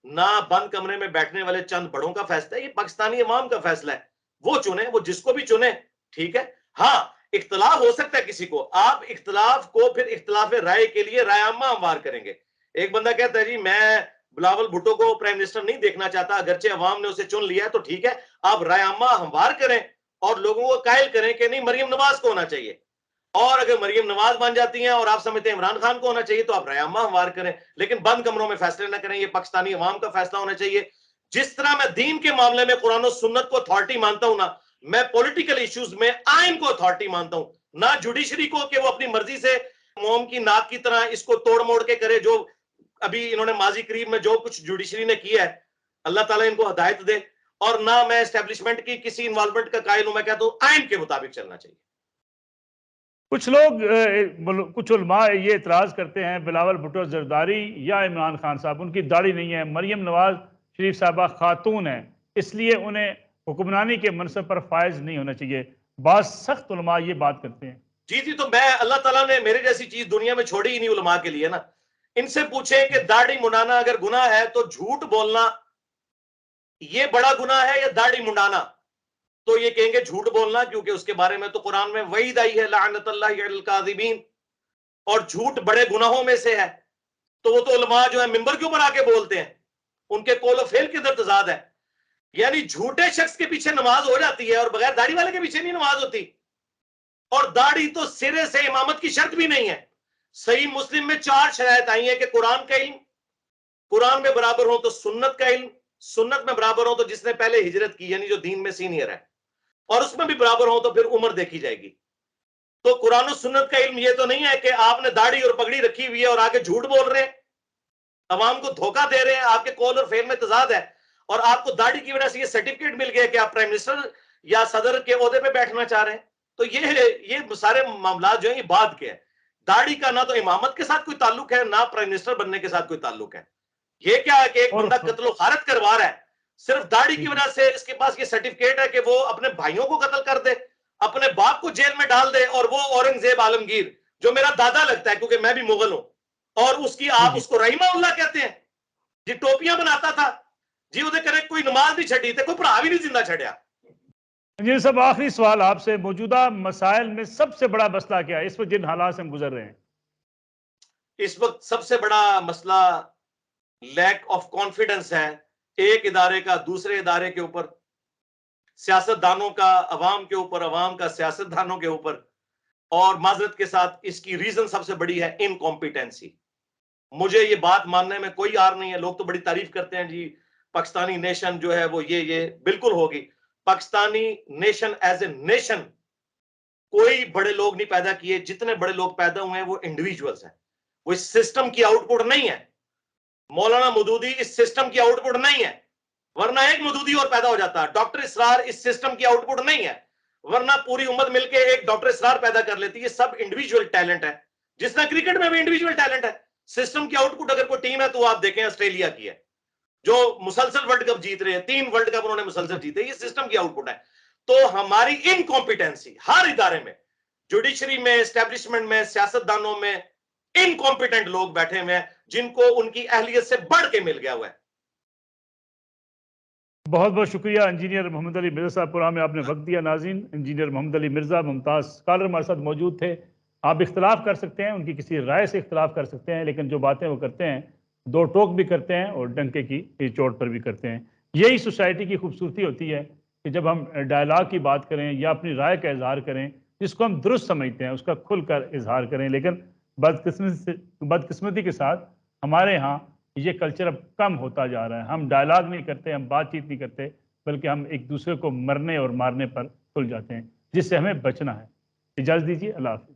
نہ بند کمرے میں بیٹھنے والے چند بڑوں کا فیصلہ ہے. یہ پاکستانی عوام کا فیصلہ ہے. وہ چنے, وہ جس کو بھی چنے, ٹھیک ہے. ہاں اختلاف ہو سکتا ہے کسی کو, آپ اختلاف کو پھر اختلاف رائے کے لیے رائے عامہ ہموار کریں گے. ایک بندہ کہتا ہے جی میں بلاول بھٹو کو پرائم منسٹر نہیں دیکھنا چاہتا, اگرچہ عوام نے اسے چن لیا ہے تو ٹھیک ہے, آپ رائے عامہ ہموار کریں اور لوگوں کو قائل کریں کہ نہیں مریم نواز کو ہونا چاہیے. اور اگر مریم نواز بن جاتی ہیں اور آپ سمجھتے ہیں عمران خان کو ہونا چاہیے تو آپ رائے عامہ ہموار کریں, لیکن بند کمروں میں فیصلے نہ کریں. یہ پاکستانی عوام کا فیصلہ ہونا چاہیے. جس طرح میں دین کے معاملے میں قرآن و سنت کو اتھارٹی مانتا ہوں نا, میں پولیٹیکل ایشوز میں آئین کو اتھارٹی مانتا ہوں, نہ جوڈیشری کو کہ وہ اپنی مرضی سے موم کی ناک کی طرح اس کو توڑ موڑ کے کرے. جو ابھی انہوں نے ماضی قریب میں جو کچھ جوڈیشری نے کیا ہے, اللہ تعالیٰ ان کو ہدایت دے. اور نہ میں اسٹیبلشمنٹ کی کسی انوالومنٹ کا قائل ہوں, میں کہتا ہوں آئین کے مطابق چلنا چاہیے. کچھ لوگ کچھ علماء یہ اعتراض کرتے ہیں بلاول بھٹو زرداری یا عمران خان صاحب ان کی داڑھی نہیں ہے، مریم نواز شریف صاحبہ خاتون ہیں، اس لیے انہیں حکمرانی کے منصب پر فائز نہیں ہونا چاہیے۔ بعض سخت علماء یہ بات کرتے ہیں۔ جی تو میں اللہ تعالیٰ نے میرے جیسی چیز دنیا میں چھوڑی ہی نہیں علماء کے لیے نا۔ ان سے پوچھیں کہ داڑھی منڈانا اگر گناہ ہے تو جھوٹ بولنا یہ بڑا گناہ ہے یا داڑھی منڈانا؟ تو یہ کہیں گے جھوٹ بولنا، کیونکہ اس کے بارے میں تو قرآن میں وعید آئی ہے لعنت اللہ علی الکاذبین، اور جھوٹ بڑے گناہوں میں سے ہے۔ تو وہ تو علماء جو ہے ممبر کے اوپر آ کے بولتے ہیں، ان کے قول و فعل کے اندر تضاد ہے۔ یعنی جھوٹے شخص کے پیچھے نماز ہو جاتی ہے اور بغیر داڑھی والے کے پیچھے نہیں نماز ہوتی، اور داڑھی تو سرے سے امامت کی شرط بھی نہیں ہے۔ صحیح مسلم میں 4 شرائط آئی ہیں کہ قرآن کا علم، قرآن میں برابر ہو تو سنت کا علم، سنت میں برابر ہو تو جس نے پہلے ہجرت کی یعنی جو دین میں سینئر ہے، اور اس میں بھی برابر ہو تو پھر عمر دیکھی جائے گی۔ تو قرآن و سنت کا علم یہ تو نہیں ہے کہ آپ نے داڑھی اور پگڑی رکھی ہوئی ہے اور آگے جھوٹ بول رہے ہیں، عوام کو دھوکہ دے رہے ہیں، آپ کے قول اور فعل میں تضاد ہے، اور آپ کو داڑھی کی وجہ سے یہ سرٹیفکیٹ مل گیا کہ آپ پرائم منسٹر یا صدر کے عہدے پہ بیٹھنا چاہ رہے ہیں۔ تو یہ سارے معاملات جو ہیں یہ بعد کے ہیں۔ داڑھی کا نہ تو امامت کے ساتھ کوئی تعلق ہے، نہ پرائم منسٹر بننے کے ساتھ کوئی تعلق ہے۔ یہ کیا ہے کہ ایک بندہ قتل و غارت کروا رہا ہے صرف داڑھی کی وجہ سے، اس کے پاس یہ سرٹیفکیٹ ہے کہ وہ اپنے بھائیوں کو قتل کر دے، اپنے باپ کو جیل میں ڈال دے، اور وہ اورنگزیب عالمگیر جو میرا دادا لگتا ہے کیونکہ میں بھی مغل ہوں، اور اس کی آپ اس کو رحیمہ اللہ کہتے ہیں جی، ٹوپیاں بناتا تھا جی، وہ کرے کوئی نماز نہیں چھڑی تے کوئی بڑا بھی نہیں زندہ چھڑیا۔ انجینئر صاحب آخری سوال آپ سے، موجودہ مسائل میں سب سے بڑا مسئلہ کیا ہے اس وقت جن حالات سے ہم گزر رہے ہیں؟ اس وقت سب سے بڑا مسئلہ لیک آف کانفیڈنس ہے، ایک ادارے کا دوسرے ادارے کے اوپر، سیاست دانوں کا عوام کے اوپر، عوام کا سیاست دانوں کے اوپر، اور معذرت کے ساتھ اس کی ریزن سب سے بڑی ہے انکمپیٹنسی۔ مجھے یہ بات ماننے میں کوئی آر نہیں ہے، لوگ تو بڑی تعریف کرتے ہیں جی پاکستانی نیشن جو ہے وہ یہ بالکل ہوگی۔ Pakistani nation as a nation کوئی بڑے لوگ نہیں پیدا کیے، جتنے بڑے لوگ پیدا ہوئے ہیں وہ انڈیویجولز ہیں، وہ اس سسٹم کی آؤٹ پٹ نہیں ہے۔ مولانا مودودی اس سسٹم کی آؤٹ پٹ نہیں ہے، ورنہ ایک مودودی اور پیدا ہو جاتا ہے۔ ڈاکٹر اسرار اس سسٹم کی آؤٹ پٹ نہیں ہے، ورنہ پوری امت مل کے ایک ڈاکٹر اسرار پیدا کر لیتی ہے۔ یہ سب انڈیویجول ٹیلنٹ ہے، جس طرح کرکٹ میں بھی انڈیویجول ٹیلنٹ ہے۔ سسٹم کی آؤٹ پٹ اگر کوئی ٹیم ہے تو آپ دیکھیں آسٹریلیا کی ہے جو مسلسل ورلڈ کپ جیت رہے ہیں، 3 ورلڈ کپ انہوں نے مسلسل جیتے، یہ سسٹم کی آؤٹ پٹ ہے۔ تو ہماری انکمپیٹنسی ہر ادارے میں، جوڈیشری میں، اسٹیبلشمنٹ میں، سیاست دانوں میں انکمپیٹنٹ لوگ بیٹھے ہوئے ہیں جن کو ان کی اہلیت سے بڑھ کے مل گیا ہوا ہے۔ بہت بہت شکریہ انجینئر محمد علی مرزا صاحب، پروگرام میں آپ نے وقت دیا۔ ناظرین، انجینئر محمد علی مرزا ممتاز اسکالر ہمارے ساتھ موجود تھے۔ آپ اختلاف کر سکتے ہیں، ان کی کسی رائے سے اختلاف کر سکتے ہیں، لیکن جو باتیں وہ کرتے ہیں دو ٹوک بھی کرتے ہیں اور ڈنکے کی چوٹ پر بھی کرتے ہیں۔ یہی سوسائٹی کی خوبصورتی ہوتی ہے کہ جب ہم ڈائلاگ کی بات کریں یا اپنی رائے کا اظہار کریں جس کو ہم درست سمجھتے ہیں اس کا کھل کر اظہار کریں، لیکن بدقسمتی کے ساتھ ہمارے ہاں یہ کلچر اب کم ہوتا جا رہا ہے۔ ہم ڈائلاگ نہیں کرتے، ہم بات چیت نہیں کرتے، بلکہ ہم ایک دوسرے کو مرنے اور مارنے پر تل جاتے ہیں، جس سے ہمیں بچنا ہے۔ اجازت دیجیے، اللہ حافظ۔